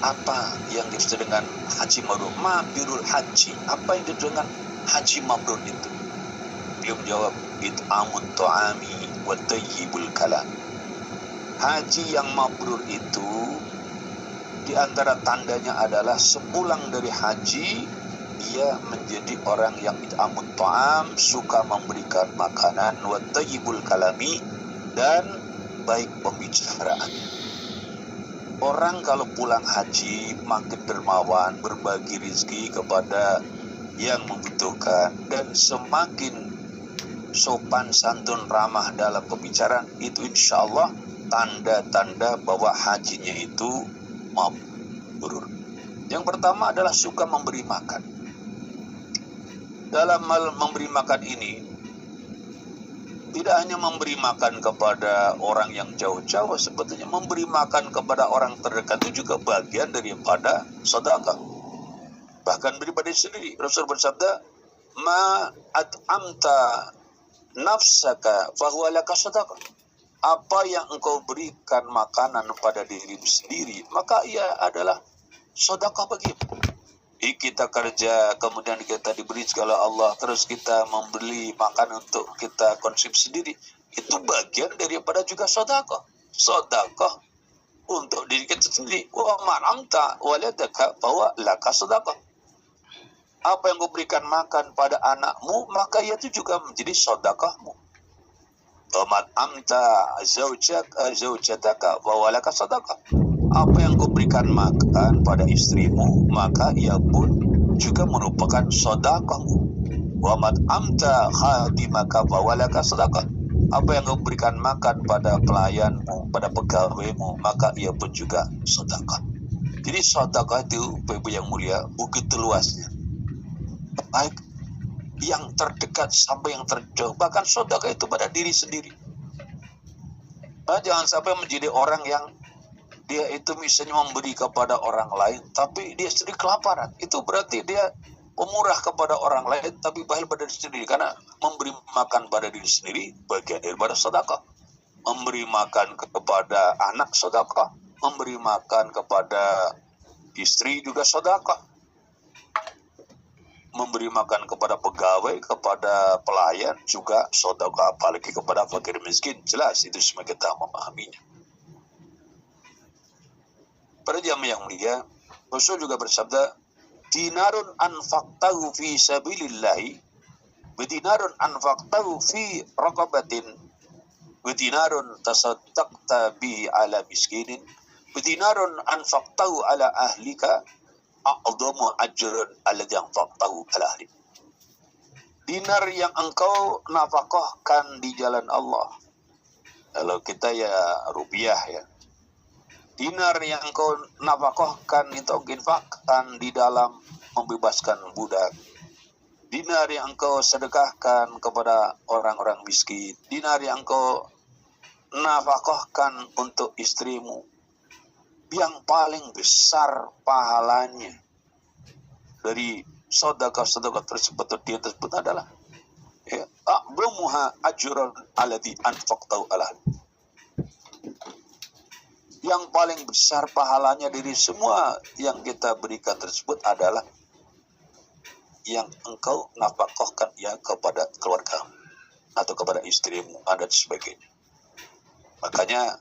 apa yang dimaksud dengan haji mabrur? Mabirul haji. Apa yang dimaksud dengan haji mabrur itu? Beliau menjawab, it'amut ta'ami wa tayyibul kalam. Haji yang mabrur itu di antara tandanya adalah sepulang dari haji dia menjadi orang yang it'amut ta'am, suka memberikan makanan, wa tayyibul kalami, dan baik pembicaraan. Orang kalau pulang haji makin dermawan, berbagi rezeki kepada yang membutuhkan, dan semakin sopan santun ramah dalam pembicaraan, itu insya Allah tanda-tanda bahwa hajinya itu mabrur. Yang pertama adalah suka memberi makan. Dalam hal memberi makan ini, tidak hanya memberi makan kepada orang yang jauh-jauh, sebetulnya memberi makan kepada orang terdekat itu juga bagian daripada sedekah. Bahkan daripada sendiri, Rasul bersabda, "Ma at'amta nafsaka fahuwa laka sedekah." Apa yang engkau berikan makanan pada dirimu sendiri, maka ia adalah sedekah bagimu. Kita kerja, kemudian kita diberi segala Allah, terus kita membeli makan untuk kita konsumsi sendiri, itu bagian daripada juga sedekah. Sedekah untuk diri kita sendiri. Wa ma'amta waladaka bahwa laka sedekah. Apa yang kau berikan makan pada anakmu, maka itu juga menjadi sedekahmu. Wa ma'amta zaujataka bahwa laka sedekah. Apa yang kau berikan makan pada istrimu, maka ia pun juga merupakan sedekahmu. Wa mat'amta khadimaka fa walaka sedekah. Apa yang kau berikan makan pada pelayanmu, pada pegawaimu, maka ia pun juga sedekah. Jadi sedekah itu, Bapak yang mulia, begitu luasnya. Baik yang terdekat sampai yang terjauh. Bahkan sedekah itu pada diri sendiri. Nah, jangan sampai menjadi orang yang dia itu misalnya memberi kepada orang lain, tapi dia sendiri kelaparan. Itu berarti dia pemurah kepada orang lain, tapi bahil pada diri sendiri. Karena memberi makan pada diri sendiri, bagian daripada sedekah. Memberi makan kepada anak, sedekah. Memberi makan kepada istri juga sedekah. Memberi makan kepada pegawai, kepada pelayan juga sedekah. Apalagi kepada fakir miskin. Jelas, itu semua kita memahaminya. Para jamaah yang mulia, Rasul juga bersabda, dinarun anfaqtahu fi sabilillahi, wa dinarun anfaqtahu fi raqabatin, wa dinarun tasaddaqta bihi ala miskinin, wa dinarun anfaqtahu ala ahlika, a'dhamu ajrun alladhi anfaqtahu ala ahlik. Dinar yang engkau nafkahkan di jalan Allah. Kalau kita ya rupiah ya. Dinar yang engkau nafkahkan itu infakkan di dalam membebaskan budak. Dinar yang engkau sedekahkan kepada orang-orang miskin. Dinar yang engkau nafkahkan untuk istrimu. Yang paling besar pahalanya dari sedekah-sedekah tersebut adalah a'dhamuha ajran alladhi anfaqtahu ala. Yang paling besar pahalanya dari semua yang kita berikan tersebut adalah yang engkau nafkahkan ya kepada keluarga atau kepada istrimu dan sebagainya. Makanya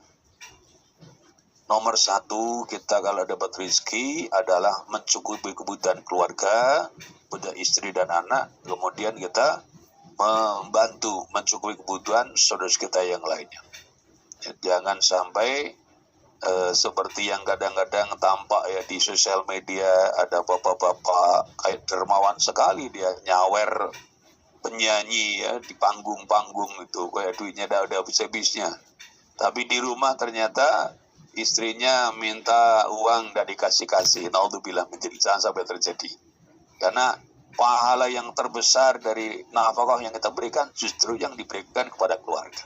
nomor satu kita kalau dapat rezeki adalah mencukupi kebutuhan keluarga, pada istri dan anak, kemudian kita membantu mencukupi kebutuhan saudara kita yang lainnya. Jangan sampai seperti yang kadang-kadang tampak ya di sosial media, ada bapak-bapak kayak dermawan sekali, dia nyawer penyanyi ya di panggung-panggung itu, kayak duitnya udah habis-habisnya. Tapi di rumah ternyata istrinya minta uang dan dikasih-kasih. Naudzubillah min dzalik, jangan sampai terjadi. Karena pahala yang terbesar dari nafkah yang kita berikan justru yang diberikan kepada keluarga.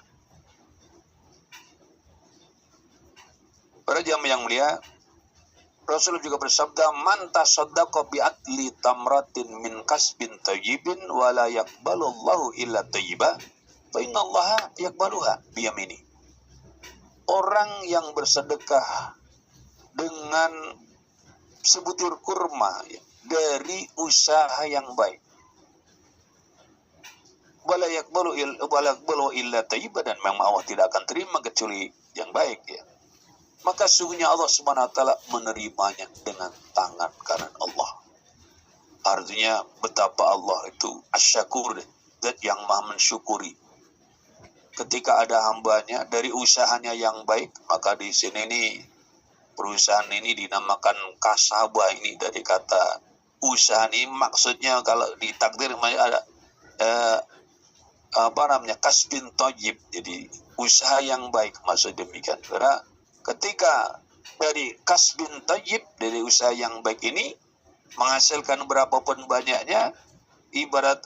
Para jamaah yang mulia, Rasul juga bersabda, man tasaddaqa bi atli tamratin min kasbin thayyibin wa la yaqbalu Allahu illa thayyiba fa innallaha yaqbaluha bi yamini. Orang yang bersedekah dengan sebutir kurma ya, dari usaha yang baik, wa la yaqbalu illa thayyiba, dan memang Allah tidak akan terima kecuali yang baik ya. Maka sungguhnya Allah Subhanahu wa taala menerimanya dengan tangan kanan Allah. Artinya betapa Allah itu asy-syakur, zat yang maha mensyukuri. Ketika ada hambanya dari usahanya yang baik, maka di sini ini perusahaan ini dinamakan kasabah, ini dari kata usaha ini, maksudnya kalau ditakdir ada kasbin thayyib, jadi usaha yang baik, maksud demikian. Karena ketika dari kasbin thayyib, dari usaha yang baik ini, menghasilkan berapapun banyaknya, ibarat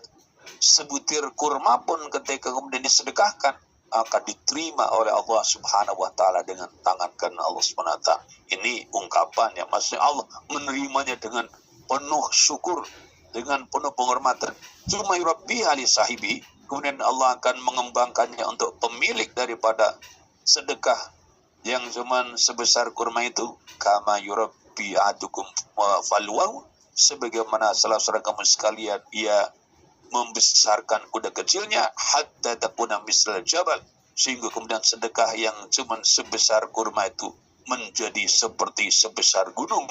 sebutir kurma pun ketika kemudian disedekahkan, akan diterima oleh Allah Subhanahu wa taala dengan tangan kanan Allah Subhanahu wa taala. Ini ungkapannya, maksudnya Allah menerimanya dengan penuh syukur, dengan penuh penghormatan. Summa yurabbiha li sahibi, kemudian Allah akan mengembangkannya untuk pemilik daripada sedekah yang cuman sebesar kurma itu, kama yurabbi ahadukum falwahu, sebagaimana salah seorang kamu sekalian ia membesarkan kuda kecilnya, hatta takuna misal jabal, sehingga kemudian sedekah yang cuman sebesar kurma itu menjadi seperti sebesar gunung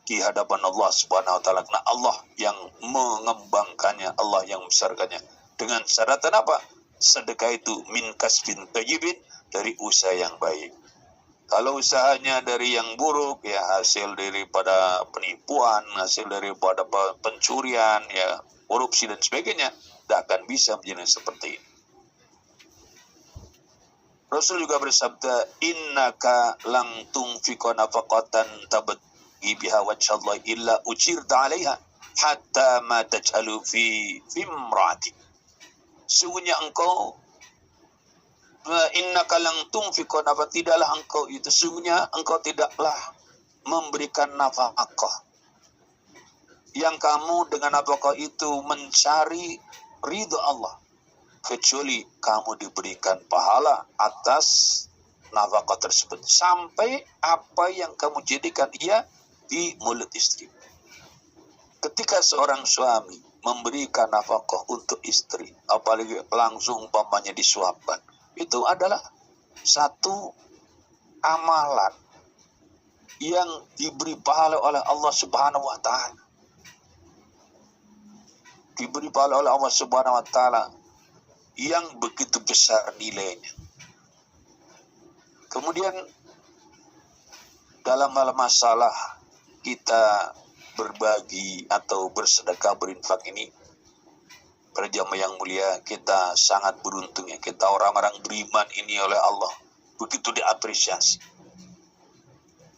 di hadapan Allah Subhanahu wa taala. Karena Allah yang mengembangkannya, Allah yang membesarkannya. Dengan syaratan apa? Sedekah itu min kasbin thayyibin, dari usaha yang baik. Kalau usahanya dari yang buruk, ya hasil daripada penipuan, hasil daripada pencurian, ya korupsi dan sebagainya, tidak akan bisa menjadi seperti ini. Rasul juga bersabda, innaka lang tunfiqa nafaqatan tabtaghi biha wajhallahi illa ujirta 'alaiha hatta ma taj'alu fi imra'atik. Sungguhnya engkau, innaka lang tunfiqa nafaqatan, tidaklah engkau itu, sungguhnya engkau tidaklah memberikan nafkah yang kamu dengan nafkah itu mencari ridha Allah, kecuali kamu diberikan pahala atas nafkah tersebut, sampai apa yang kamu jadikan ia di mulut istri. Ketika seorang suami memberikan nafkah untuk istri, apalagi langsung umpamanya disuapkan, itu adalah satu amalan yang diberi pahala oleh Allah Subhanahu wa taala. Diberi pahala oleh Allah Subhanahu wa taala yang begitu besar nilainya. Kemudian dalam hal masalah kita berbagi atau bersedekah, berinfak ini, para jamaah yang mulia, kita sangat beruntung ya. Kita orang-orang beriman ini oleh Allah begitu diapresiasi.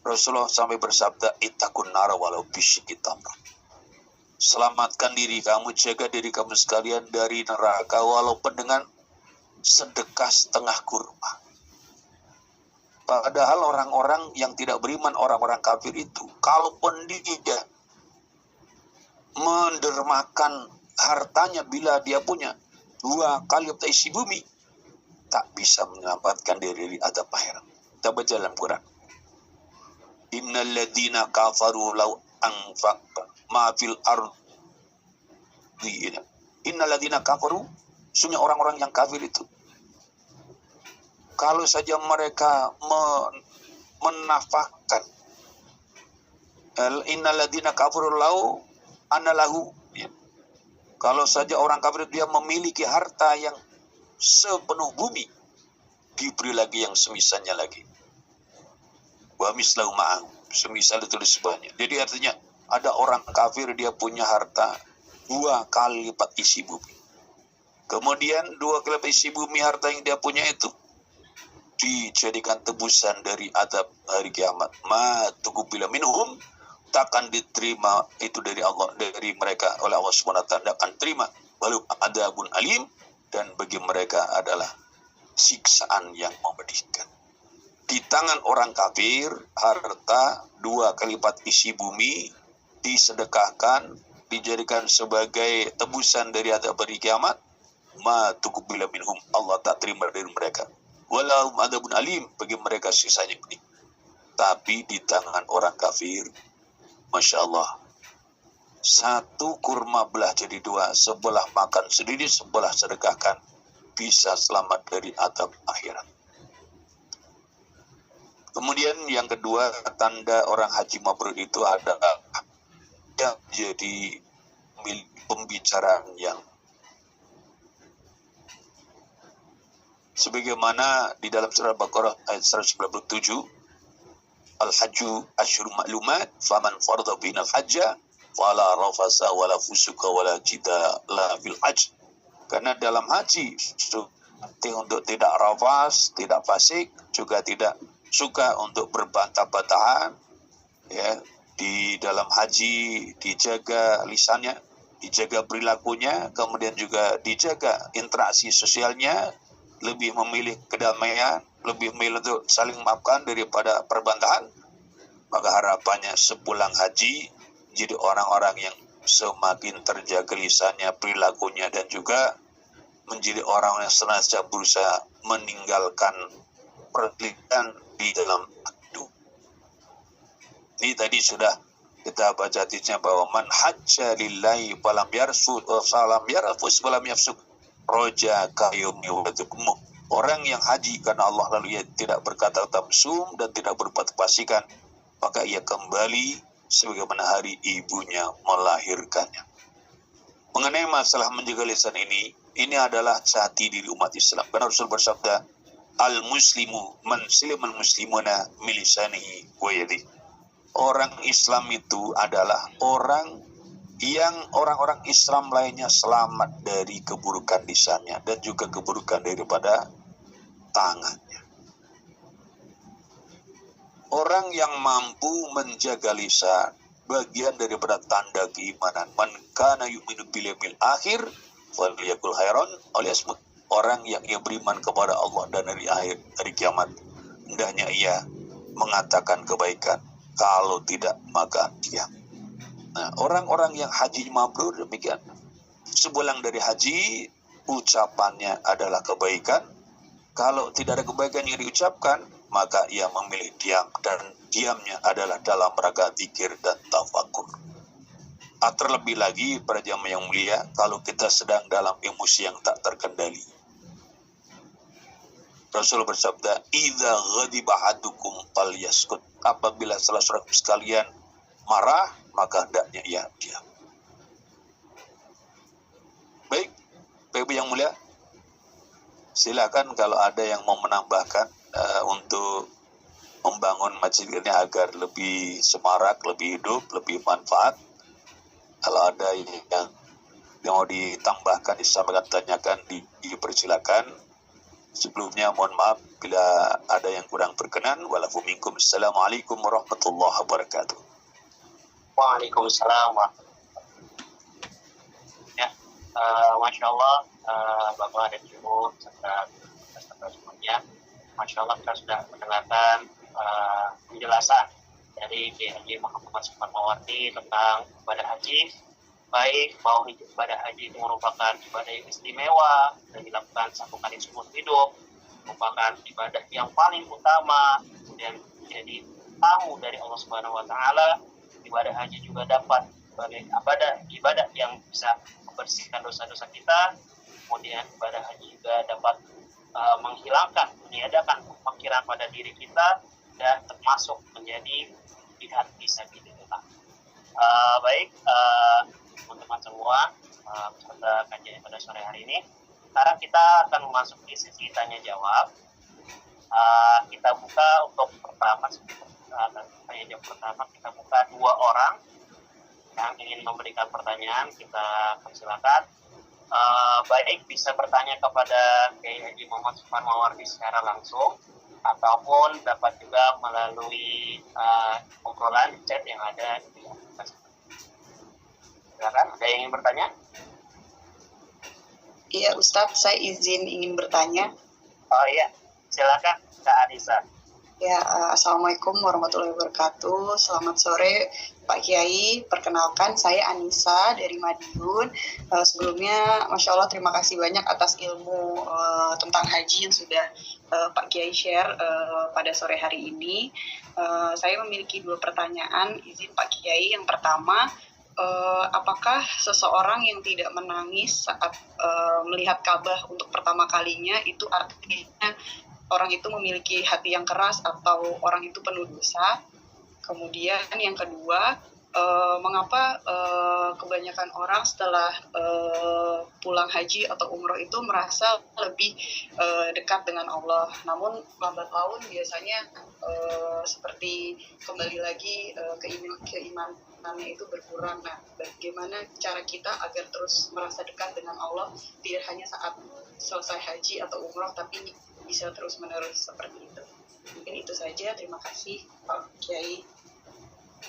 Rasulullah sampai bersabda, ittaqun nara walau bisyikki tamrah. Selamatkan diri kamu, jaga diri kamu sekalian dari neraka walaupun dengan sedekah setengah kurma. Padahal orang-orang yang tidak beriman, orang-orang kafir itu, kalaupun dia mendermakan hartanya bila dia punya 2 kali isi bumi, tak bisa menyelamatkan diri dari adab akhirat. Kita baca dalam Quran. Innal ladzina kafaru law anfaqta ma fil ardi. Innal ladzina kafaru, sungguh orang-orang yang kafir itu, kalau saja mereka menafkahkan, innal ladzina kafaru law anallahu, ya. Kalau saja orang kafir dia memiliki harta yang sepenuh bumi, diberi lagi yang semisalnya lagi. Wa mislahu ma'ahu, semisal itu di sebelahnya. Jadi artinya ada orang kafir dia punya harta 2 kali lipat isi bumi. Kemudian 2 kali lipat isi bumi harta yang dia punya itu dijadikan tebusan dari adab hari kiamat. Ma tuqbila minhum, takkan diterima itu dari Allah, dari mereka oleh Allah Subhanahu wa taala, akan terima. Walau adabun alim, dan bagi mereka adalah siksaan yang memedihkan. Di tangan orang kafir, harta 2 kali lipat isi bumi disedekahkan, dijadikan sebagai tebusan dari adab hari kiamat. Ma tuqbila minhum, Allah tak terima dari mereka. Walau adabun alim, bagi mereka siksanya pedih. Tapi di tangan orang kafir, Masya Allah, 1 kurma belah jadi 2, sebelah makan sendiri, sebelah sedekahkan, bisa selamat dari adab akhirat. Kemudian yang kedua, tanda orang haji mabrur itu adalah yang jadi pembicaraan yang sebagaimana di dalam surah Al-Baqarah ayat 197, Al-Hajju asyhurun ma'lumat, faman farada binal hajja fala rafasa wala fusuka wala jidala fil hajj. Karena dalam haji untuk tidak rafas, tidak fasik, juga tidak suka untuk berbantah taat, ya, di dalam haji dijaga lisannya, dijaga perilakunya, kemudian juga dijaga interaksi sosialnya, lebih memilih kedamaian, lebih memilih untuk saling memaafkan daripada perbantahan, maka harapannya sepulang haji jadi orang-orang yang semakin terjaga lisannya, perilakunya, dan juga menjadi orang yang senantiasa berusaha meninggalkan perselingkuhan di dalam hidup. Ini tadi sudah kita baca hadisnya bahwa man hajja lillahi falam yarfus walam yafsuk roja kayumi wadukmu. Orang yang haji karena Allah lalu ia tidak berkata tamsum dan tidak berbuat fasikan, maka ia kembali sebagaimana hari ibunya melahirkannya. Mengenai masalah menjaga lisan ini adalah jati diri umat Islam. Karena Rasul bersabda, al-muslimu man silimal muslimuna milisanihi wa yadihi. Orang Islam itu adalah orang Islam lainnya selamat dari keburukan lisannya dan juga keburukan daripada tangannya. Orang yang mampu menjaga lisan bagian daripada tanda keimanan. Man kana yu'minu bil yaumil akhir falyakul khairan aw liyasmut. Orang yang ia beriman kepada Allah dan hari akhir, hari kiamat, hendaknya ia mengatakan kebaikan. Kalau tidak, maka diam. Nah, orang-orang yang haji mabrur demikian. Sepulang dari haji, ucapannya adalah kebaikan. Kalau tidak ada kebaikan yang diucapkan, maka ia memilih diam, dan diamnya adalah dalam rangka zikir dan tafakur. Terlebih lagi para jamaah yang mulia, kalau kita sedang dalam emosi yang tak terkendali. Rasul bersabda, "Idza ghadiba ahadukum falyaskut." Apabila salah seorang sekalian marah, maka hendaknya ia diam. Baik, Bapak yang mulia, silakan kalau ada yang mau menambahkan untuk membangun masjid ini agar lebih semarak, lebih hidup, lebih manfaat. Kalau ada yang mau ditambahkan, disampaikan, tanyakan, dipersilakan. Sebelumnya mohon maaf bila ada yang kurang berkenan. Walafu minkum. Assalamualaikum warahmatullahi wabarakatuh. Waalaikumsalam. Ya, Masya Allah, Bapak dan Ibu serta semuanya. Masya Allah, kita sudah mendengarkan penjelasan dari Kiai Haji Muhammad Supar Mawardi tentang ibadah haji. Baik bahwa ibadah haji itu merupakan ibadah yang istimewa dan dilakukan satu kali seumur hidup, merupakan ibadah yang paling utama, kemudian jadi tamu dari Allah Subhanahu Wa Taala. Ibadah haji juga dapat sebagai ibadah yang bisa membersihkan dosa-dosa kita. Kemudian ibadah haji juga dapat meniadakan pemikiran pada diri kita dan termasuk menjadi jihad fisabilillah. Baik, teman-teman semua, peserta kajian pada sore hari ini. Sekarang kita akan memasuki sesi tanya jawab. Kita buka untuk tanya jawab pertama, kita buka 2 orang yang ingin memberikan pertanyaan. Kita persilakan. Baik bisa bertanya kepada Kiai Haji Muhammad Supar Mawardi secara langsung, ataupun dapat juga melalui obrolan chat yang ada di aplikasi. Silakan, ada yang ingin bertanya? Iya Ustadz, saya ingin bertanya. Oh iya, silakan Kak Anissa. Ya, Assalamualaikum warahmatullahi wabarakatuh. Selamat sore Pak Kiai. Perkenalkan, saya Anissa dari Madiun. Sebelumnya, Masya Allah, terima kasih banyak atas ilmu tentang haji yang sudah Pak Kiai share pada sore hari ini. Saya memiliki 2 pertanyaan, izin Pak Kiai. Yang pertama, apakah seseorang yang tidak menangis saat melihat Ka'bah untuk pertama kalinya itu artinya orang itu memiliki hati yang keras atau orang itu penuh dosa? Kemudian yang kedua, mengapa kebanyakan orang setelah pulang haji atau umroh itu merasa lebih dekat dengan Allah, namun lambat laun biasanya seperti kembali lagi keimanannya itu berkurang. Nah, bagaimana cara kita agar terus merasa dekat dengan Allah, tidak hanya saat selesai haji atau umroh, tapi bisa terus menerus seperti itu? Mungkin itu saja. Terima kasih Pak Kiai.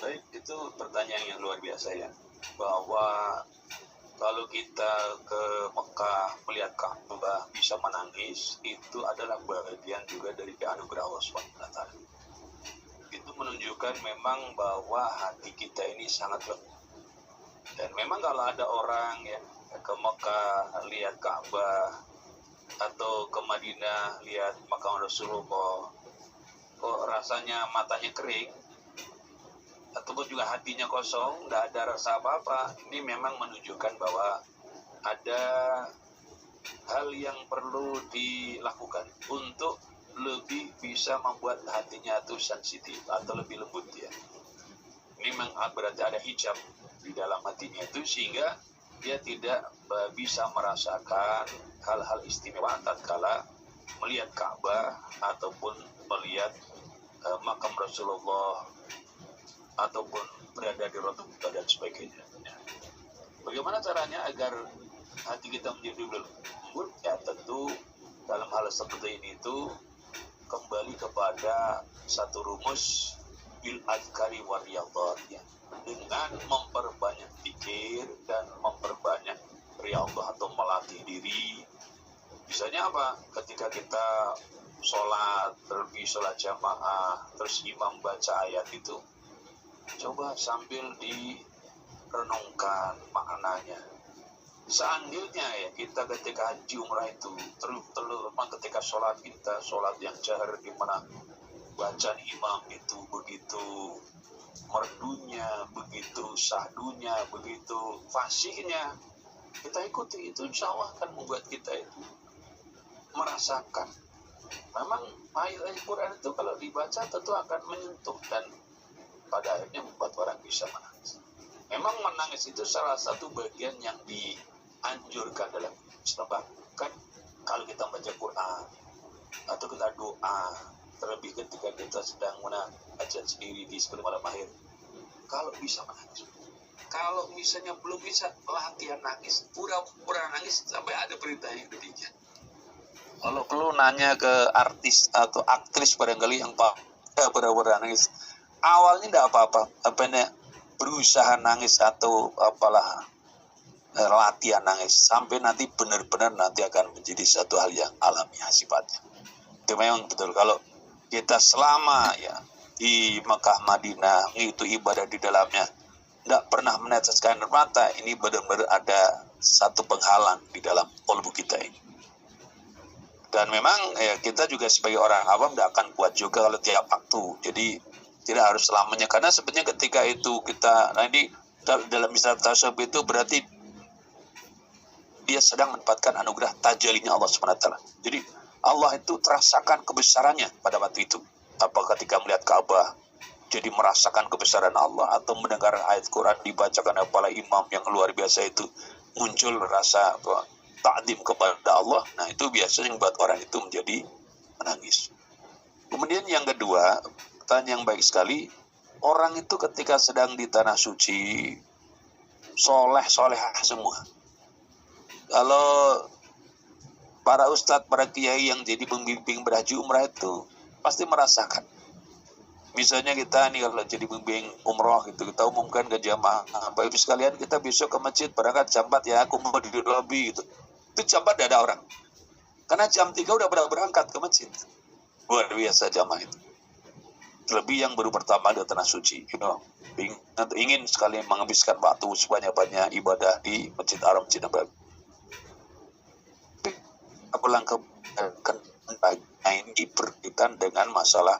Baik, itu pertanyaan yang luar biasa ya. Bahwa kalau kita ke Mekah melihat Ka'bah bisa menangis, itu adalah bagian juga dari anugerah Allah SWT. Itu menunjukkan memang bahwa hati kita ini sangat lembut. Dan memang kalau ada orang yang ke Mekah lihat Ka'bah atau ke Madinah lihat makam Rasulullah, kok rasanya matanya kering ataupun juga hatinya kosong, nggak ada rasa apa-apa, ini memang menunjukkan bahwa ada hal yang perlu dilakukan untuk lebih bisa membuat hatinya itu sensitif atau lebih lembut ya. Ini memang berarti ada hijab di dalam hatinya itu, sehingga dia tidak bisa merasakan hal-hal istimewa tatkala melihat Ka'bah ataupun melihat makam Rasulullah ataupun berada di Raudhah dan sebagainya. Bagaimana caranya agar hati kita menjadi lembut? Ya tentu dalam hal seperti ini itu kembali kepada satu rumus bil azkari wa riyadhat ya, dengan memperbanyak pikir dan memperbanyak riyadhah atau melatih diri. Misalnya apa? Ketika kita sholat, terlebih sholat jamaah, terus imam baca ayat itu, coba sambil direnungkan maknanya. Seandainya ya kita ketika haji umrah itu terutama ketika sholat kita sholat yang jahar, di mana bacaan imam itu begitu merdunya, begitu sahdunya, begitu fasihnya, kita ikuti, itu insya Allah akan membuat kita itu merasakan. Memang ayat Al-Quran itu kalau dibaca tentu akan menyentuh dan pada akhirnya membuat orang bisa menangis. Memang menangis itu salah satu bagian yang dianjurkan dalam Islam. Bahkan kalau kita baca Quran atau kita doa, terlebih ketika kita sedang munajat sendiri di sebelum malam akhir, kalau bisa menangis. Kalau misalnya belum bisa, latihan nangis, pura-pura nangis sampai ada perintah yang demikian. Kalau perlu nanya ke artis atau aktris barangkali yang pura-pura nangis, awalnya tidak apa-apa, berusaha nangis atau apalah, latihan nangis sampai nanti benar-benar nanti akan menjadi satu hal yang alamiah sifatnya. Itu memang betul. Kalau kita selama ya di Mekah Madinah itu ibadah di dalamnya tidak pernah meneteskan air mata, ini benar-benar ada satu penghalang di dalam kalbu kita ini. Dan memang ya, kita juga sebagai orang awam tidak akan kuat juga kalau tiap waktu. Jadi tidak harus selamanya, karena sebenarnya ketika itu kita nanti dalam istilah tasawuf itu berarti dia sedang mendapatkan anugerah tajalinya Allah SWT. Jadi Allah itu terasakan kebesarannya pada waktu itu. Apa ketika melihat Ka'bah, jadi merasakan kebesaran Allah, atau mendengar ayat Quran dibacakan oleh para imam yang luar biasa itu, muncul rasa ta'zim kepada Allah. Nah itu biasanya yang buat orang itu menjadi menangis. Kemudian yang kedua, pertanyaan yang baik sekali, orang itu ketika sedang di tanah suci, soleh-solehah semua. Kalau para ustadz, para kiai yang jadi pembimbing berhaji umrah itu pasti merasakan. Misalnya kita nih kalau jadi pembimbing umroh gitu, kita umumkan ke jamaah, Bapak Ibu sekalian kita besok ke masjid berangkat jam 4 ya, aku mau di lobi gitu. Itu jam 4 ada orang. Karena jam 3 udah berangkat ke masjid. Luar biasa jamaah itu. Lebih yang baru pertama di tanah suci, ingin sekali menghabiskan waktu sebanyak-banyak ibadah di Masjid Haram, Masjid Nabawi. Pulang ke ini berkaitan dengan masalah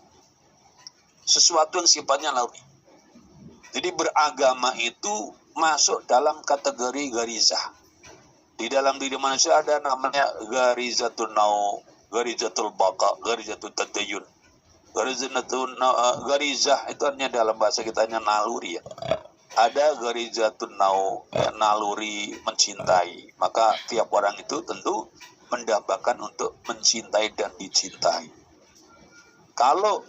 sesuatu yang sifatnya lauri. Jadi beragama itu masuk dalam kategori garizah. Di dalam diri manusia ada namanya garizatul nau, garizatul baqa, garizatul tadayun. Garizah itu artinya dalam bahasa kita hanya naluri ya. Ada garizatul nau, naluri mencintai. Maka tiap orang itu tentu mendambakan untuk mencintai dan dicintai. Kalau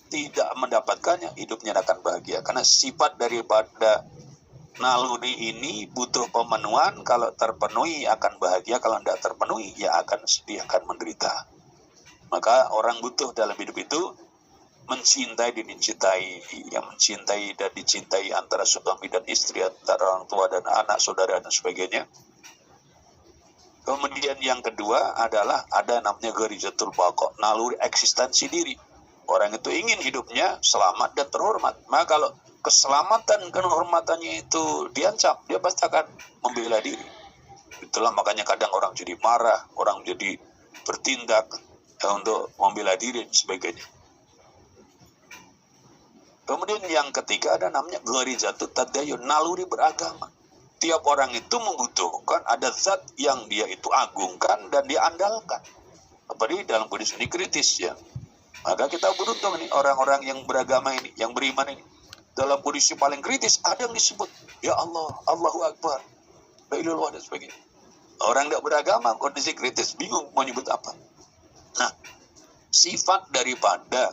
tidak mendapatkannya, hidupnya akan bahagia. Karena sifat daripada naluri ini butuh pemenuhan. Kalau terpenuhi akan bahagia, kalau tidak terpenuhi ya akan sedih, akan menderita. Maka orang butuh dalam hidup itu mencintai dan dicintai, yang mencintai dan dicintai antara suami dan istri, antara orang tua dan anak, saudara dan sebagainya. Kemudian yang kedua adalah ada namanya gharizatul baqa, naluri eksistensi diri. Orang itu ingin hidupnya selamat dan terhormat. Maka kalau keselamatan dan kehormatannya itu diancam, dia pasti akan membela diri. Itulah makanya kadang orang jadi marah, orang jadi bertindak untuk membela diri dan sebagainya. Kemudian yang ketiga ada namanya gharizatut tadayun, naluri beragama. Tiap orang itu membutuhkan ada zat yang dia itu agungkan dan diandalkan. Apalagi dalam kondisi ini kritis ya. Maka kita beruntung nih orang-orang yang beragama ini, yang beriman ini. Dalam kondisi paling kritis ada yang disebut ya Allah, Allahu Akbar, la ilaha illallah dan sebagainya. Orang tidak beragama kondisi kritis bingung mau nyebut apa. Nah, sifat daripada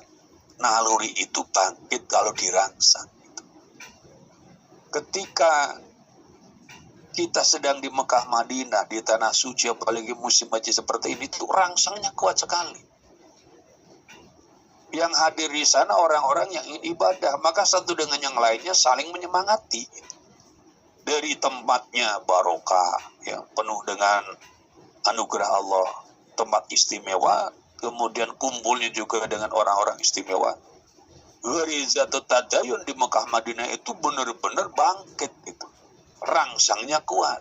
naluri itu bangkit kalau dirangsang. Ketika kita sedang di Mekah Madinah, di tanah suci, apalagi musim haji seperti ini, itu rangsangnya kuat sekali. Yang hadir di sana orang-orang yang ingin ibadah, maka satu dengan yang lainnya saling menyemangati. Dari tempatnya barokah, ya, penuh dengan anugerah Allah, tempat istimewa, kemudian kumpulnya juga dengan orang-orang istimewa. Gharizatut tadayun di Mekah Madinah itu benar-benar bangkit itu. Rangsangnya kuat.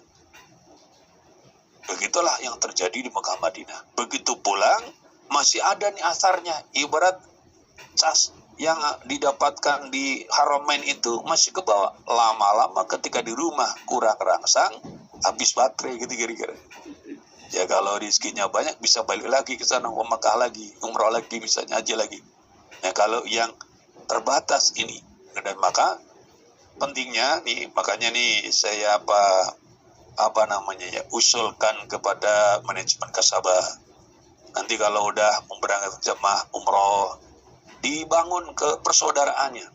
Begitulah yang terjadi di Mekah Madinah. Begitu pulang masih ada nih asarnya. Ibarat cas yang didapatkan di Haramain itu masih ke bawah. Lama-lama ketika di rumah kurang rangsang, habis baterai gitu kira-kira. Ya kalau rezekinya banyak bisa balik lagi ke sana, ke Mekah lagi, umrah lagi, misalnya haji lagi. Nah kalau yang terbatas ini, dan maka pentingnya nih, makanya nih saya usulkan kepada manajemen Kasabah. Nanti kalau udah memberangkat jemaah umroh, dibangun ke persaudaraannya.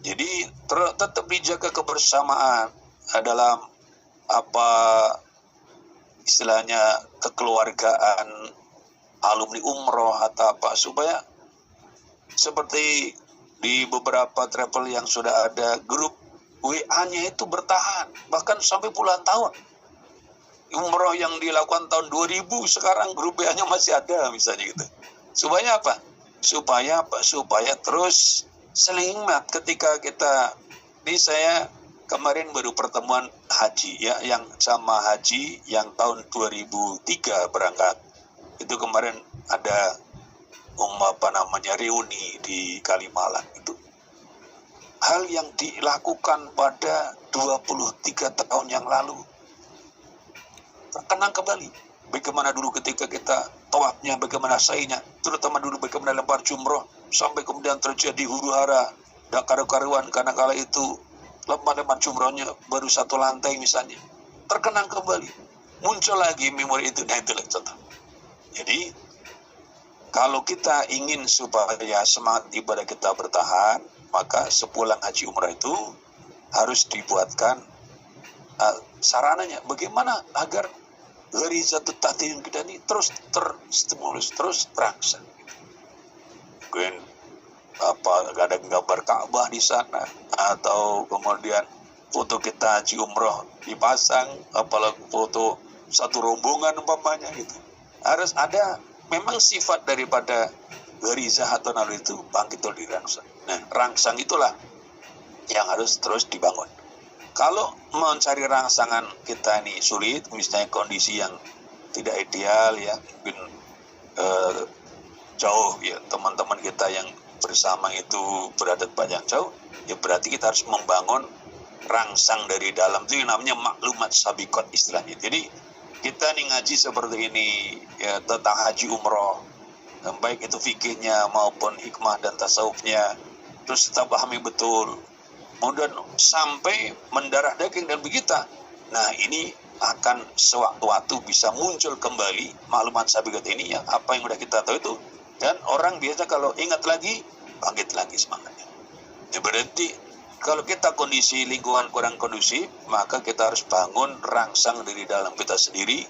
Jadi tetap dijaga kebersamaan dalam istilahnya kekeluargaan alumni umroh atau apa, supaya seperti di beberapa travel yang sudah ada grup WA-nya itu bertahan bahkan sampai puluhan tahun. Umroh yang dilakukan tahun 2000 sekarang grup WA-nya masih ada misalnya gitu. Supaya apa? Supaya terus saling ingat ketika kita ini. Saya kemarin baru pertemuan haji ya, yang sama haji yang tahun 2003 berangkat. Itu kemarin ada reuni di Kalimalang itu. Hal yang dilakukan pada 23 tahun yang lalu terkenang kembali. Bagaimana dulu ketika kita tawafnya, bagaimana sainya, terutama dulu bagaimana lempar jumroh, sampai kemudian terjadi huru-hara, dan karu-karuan karena kala itu lempar jumrohnya baru satu lantai misalnya. Terkenang kembali, muncul lagi memori itu. Nah itulah contoh. Jadi kalau kita ingin supaya semangat ibadah kita bertahan, maka sepulang haji umrah itu harus dibuatkan sarananya. Bagaimana agar gharizatut tadayun kita ini terus terstimulus, terus terangsang. Mungkin ada gambar Ka'bah di sana, atau kemudian foto kita haji umrah dipasang, apalagi foto satu rombongan umpamanya gitu. Harus ada memang sifat daripada gharizah atau naluri itu bangkit atau dirangsang. Nah, rangsang itulah yang harus terus dibangun. Kalau mencari rangsangan kita ini sulit, misalnya kondisi yang tidak ideal ya, mungkin jauh ya, teman-teman kita yang bersama itu berada banyak jauh, ya berarti kita harus membangun rangsang dari dalam. Itu yang namanya maklumat sabiqat istilahnya. Jadi kita nih ngaji seperti ini ya, tentang haji umroh, baik itu fikihnya maupun hikmah dan tasawufnya, terus kita pahami betul, kemudian sampai mendarah daging dan begitu. Nah ini akan sewaktu-waktu bisa muncul kembali maklumat sabiqat ini ya, apa yang udah kita tahu itu. Dan orang biasa kalau ingat lagi, bangkit lagi semangatnya. Ya berarti kalau kita kondisi lingkungan kurang kondusif, maka kita harus bangun rangsang dari dalam kita sendiri.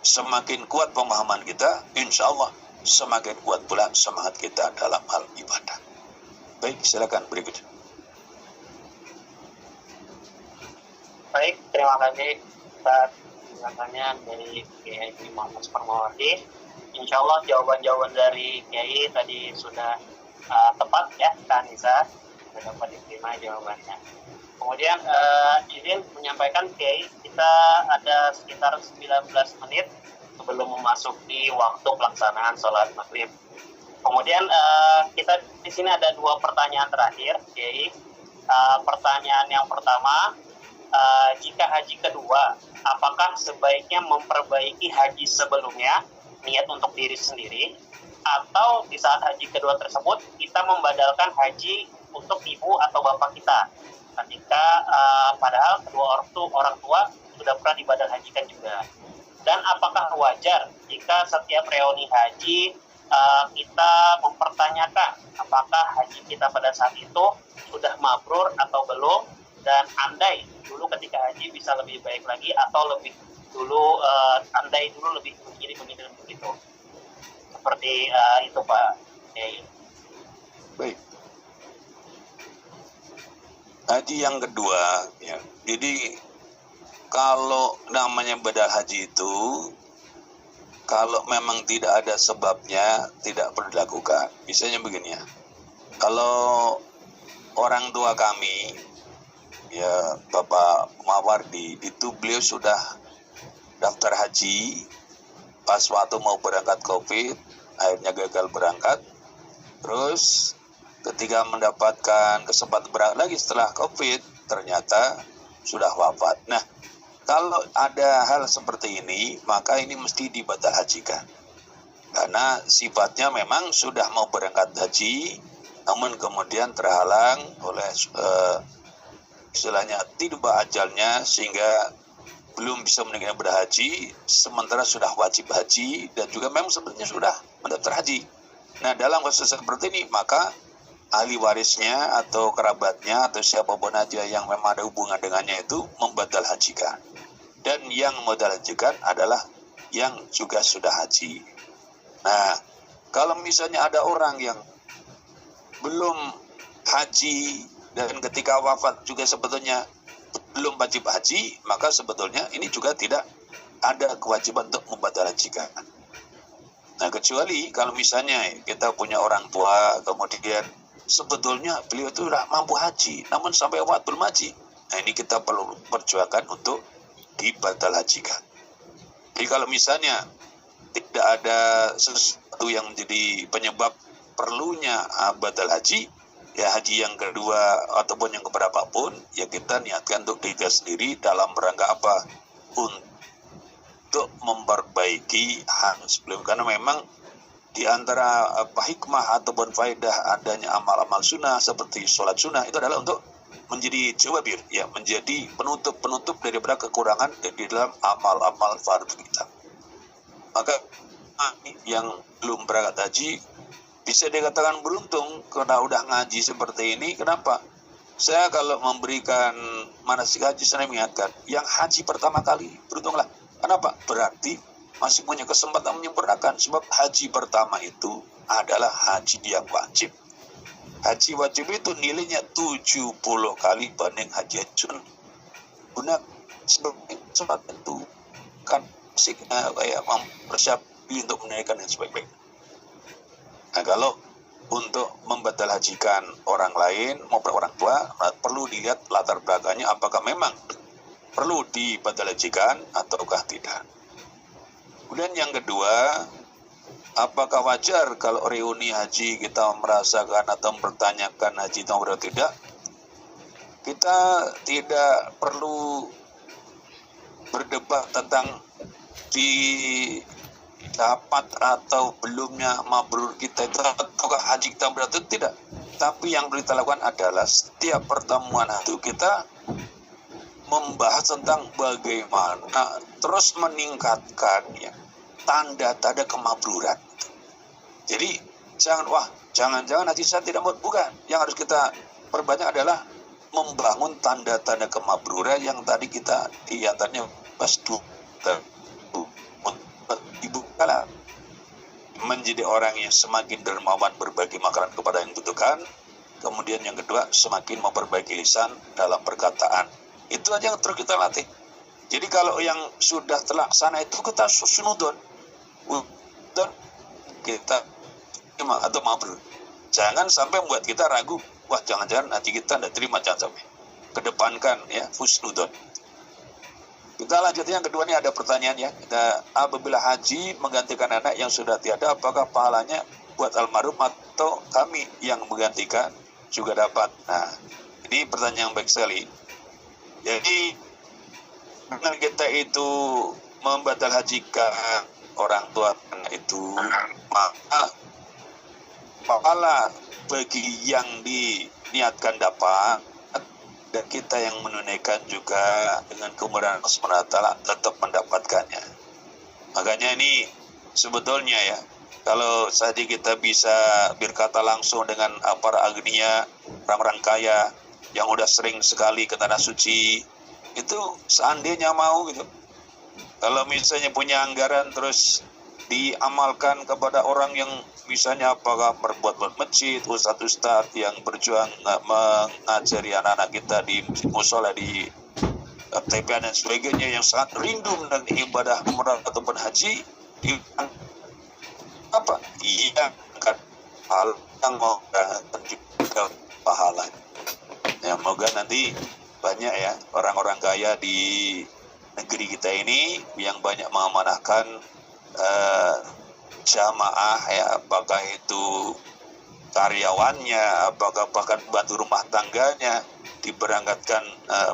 Semakin kuat pemahaman kita, insya Allah semakin kuat pula semangat kita dalam hal ibadah. Baik, silakan berikutnya. Baik, terima kasih atas penjelasannya dari Kiai Muhammad Suparmawati. Insya Allah jawaban-jawaban dari Kiai tadi sudah tepat ya, Kak Anissa, sudah dapat diterima jawabannya. Kemudian izin menyampaikan Kiai, kita ada sekitar 19 menit sebelum memasuki waktu pelaksanaan sholat maghrib. Kemudian kita di sini ada 2 pertanyaan terakhir, Kiai. Pertanyaan yang pertama, jika haji kedua, apakah sebaiknya memperbaiki haji sebelumnya, niat untuk diri sendiri, atau di saat haji kedua tersebut kita membadalkan haji untuk ibu atau bapak kita, ketika padahal kedua orang tua sudah pernah dibadal hajikan juga. Dan apakah wajar jika setiap reuni haji kita mempertanyakan apakah haji kita pada saat itu sudah mabrur atau belum, dan andai dulu ketika haji bisa lebih baik lagi, atau lebih dulu andai dulu lebih begini begitu. Seperti itu Pak. Baik. Haji yang kedua, ya. Jadi kalau namanya badal haji itu, kalau memang tidak ada sebabnya, tidak perlu dilakukan. Misalnya begini ya, kalau orang tua kami, ya Bapak Mawardi, itu beliau sudah daftar haji, pas waktu mau berangkat COVID, akhirnya gagal berangkat, terus ketika mendapatkan kesempatan berangkat lagi setelah COVID, ternyata sudah wafat. Nah, kalau ada hal seperti ini, maka ini mesti dibatal hajikan. Karena sifatnya memang sudah mau berangkat haji, namun kemudian terhalang oleh istilahnya tiba ajalnya, sehingga belum bisa menunaikan ibadah haji, sementara sudah wajib haji, dan juga memang sebenarnya sudah mendaftar haji. Nah, dalam kasus seperti ini, maka ahli warisnya atau kerabatnya atau siapapun aja yang memang ada hubungan dengannya itu membatal hajikan. Dan yang modal hajikan adalah yang juga sudah haji. Nah, kalau misalnya ada orang yang belum haji dan ketika wafat juga sebetulnya belum wajib haji, maka sebetulnya ini juga tidak ada kewajiban untuk membatal hajikan. Nah, kecuali kalau misalnya kita punya orang tua, kemudian sebetulnya beliau itu sudah mampu haji, namun sampai wafat belum haji. Nah, ini kita perlu perjuangkan untuk dibatal hajikan. Jadi kalau misalnya tidak ada sesuatu yang menjadi penyebab perlunya batal haji, ya haji yang kedua ataupun yang keberapa pun, ya kita niatkan untuk diri sendiri dalam rangka apa? Untuk memperbaiki hal sebelum. Karena memang di antara hikmah ataupun faedah adanya amal-amal sunnah seperti sholat sunnah itu adalah untuk menjadi jawabir, ya, menjadi penutup daripada kekurangan di dalam amal-amal fardu kita. Maka yang belum berangkat haji bisa dikatakan beruntung karena udah ngaji seperti ini. Kenapa? Saya kalau memberikan manasik haji, saya mengingatkan yang haji pertama kali, beruntunglah. Kenapa? Berarti masih punya kesempatan menyempurnakan. Sebab haji pertama itu adalah haji yang wajib. Haji wajib itu nilainya 70 kali banding haji sunnah. Guna sebagai kesempatan itu kan kayak mempersiapkan untuk menunaikan yang sebaik-baik. Nah, kalau untuk membatal hajikan orang lain maupun orang tua, perlu dilihat latar belakangnya apakah memang perlu dibatal hajikan ataukah tidak. Kemudian yang kedua, apakah wajar kalau reuni haji kita merasakan atau mempertanyakan haji itu atau tidak? Kita tidak perlu berdebat tentang dapat atau belumnya mabrur kita itu ataukah haji kita berarti tidak. Tapi yang perlu kita lakukan adalah setiap pertemuan itu kita membahas tentang bagaimana terus meningkatkan, ya, tanda-tanda kemabruran. Jadi jangan-jangan haji saya tidak mau, bukan. Yang harus kita perbanyak adalah membangun tanda-tanda kemabruran yang tadi kita diantaranya pas dibuka menjadi orang yang semakin dermawan berbagi makanan kepada yang membutuhkan. Kemudian yang kedua, semakin memperbaiki lisan dalam perkataan. Itu aja yang terus kita latih. Jadi kalau yang sudah terlaksana itu kita sunudon, kita atau mabrur. Jangan sampai membuat kita ragu. Wah, jangan-jangan hati kita tidak terima, jangan sampai. Kedepankan ya, husnudon. Kita lanjutnya yang kedua, ini ada pertanyaan ya. Apabila haji menggantikan anak yang sudah tiada, apakah pahalanya buat almarhum atau kami yang menggantikan juga dapat? Nah, ini pertanyaan yang baik sekali. Jadi dengan kita itu membatal hajikan orang tua itu, maka pahala bagi yang diniatkan dapat, dan kita yang menunaikan juga dengan kemurahan Allah SWT tetap mendapatkannya. Makanya ini sebetulnya ya, kalau saja kita bisa berkata langsung dengan para agniya, orang-orang kaya yang udah sering sekali ke tanah suci, itu seandainya mau gitu. Kalau misalnya punya anggaran terus diamalkan kepada orang yang misalnya apakah berbuat masjid, ustadz yang berjuang mengajari anak-anak kita di musola, di TPA dan sebagainya, yang sangat rindu dan ibadah umrah ataupun haji, apa? Iya kan, hal yang mau juga pahala. Ya, moga nanti banyak ya orang-orang kaya di negeri kita ini yang banyak mengamanahkan jamaah ya, apakah itu karyawannya, apakah bahkan bantu rumah tangganya diberangkatkan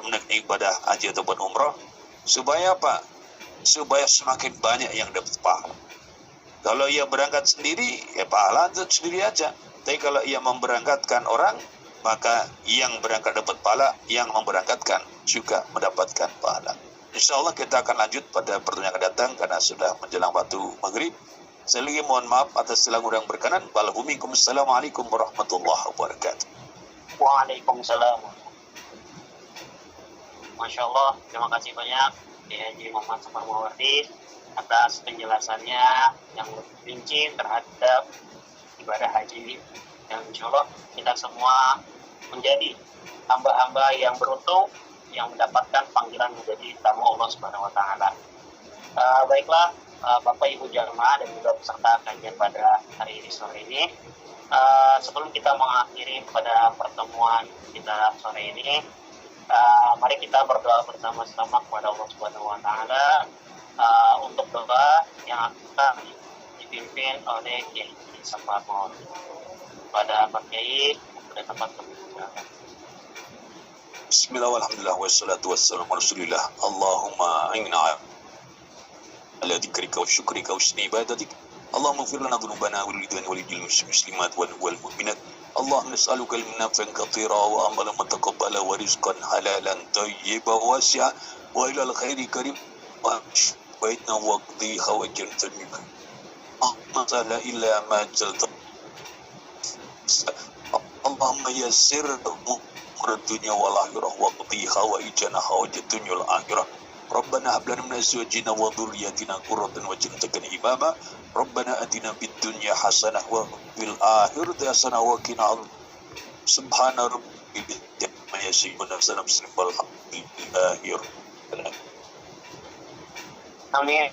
menunaikan ibadah haji ataupun umroh, supaya apa? Supaya semakin banyak yang dapat pahala. Kalau ia berangkat sendiri, ya pahala itu sendiri aja. Tapi kalau ia memberangkatkan orang, maka yang berangkat dapat pahala, yang memberangkatkan juga mendapatkan pahala. Insya Allah kita akan lanjut pada pertemuan yang akan datang karena sudah menjelang waktu maghrib. Saya lagi mohon maaf atas segala kurang berkenan. Assalamualaikum warahmatullahi wabarakatuh. Waalaikumsalam. Masya Allah, terima kasih banyak Haji Muhammad Safar Mawardi atas penjelasannya yang rinci terhadap ibadah haji, yang insya Allah kita semua menjadi hamba-hamba yang beruntung yang mendapatkan panggilan menjadi tamu Allah Subhanahu wa Ta'ala. Baiklah, Bapak Ibu jamaah dan juga peserta kajian pada hari ini sore ini, sebelum kita mengakhiri pada pertemuan kita sore ini, mari kita berdoa bersama-sama kepada Allah Subhanahu wa Ta'ala untuk doa yang akan dipimpin oleh Kiai Safar Mawardi. Pada Pak Kiai, pada tempat kebijakan. Bismillah walhamdulillah wassalatu wassalamu ala rasulillah. Allahumma a'inna ala dzikrika wa syukrika wa husni ibadatik. Allahumma ighfir lana dhunubana wal lidwani wal lidil muslimat wal mu'minat. Allahumma nas'aluka ilman nafi'an katsira wa amalan mutaqabbala wa rizqan halalan thayyiban wasi'a wa ila al-khairi karim wa baitna wa qdi hawajan tanmik. Allahumma la illa ma jalta. Allahumma yassir dunya wal akhirah wa qdi hawaijana hawajat dunya wal akhirah. Rabbana hab lana min azwajina wa dhurriyyatina qurratan waj'alna imama. Rabbana atina fid dunya hasanah wa fil akhirati hasanah wa qina adzabannar. Subhana rabbika rabbil izzati amma yasifun wa salamun alal mursalin. Amin.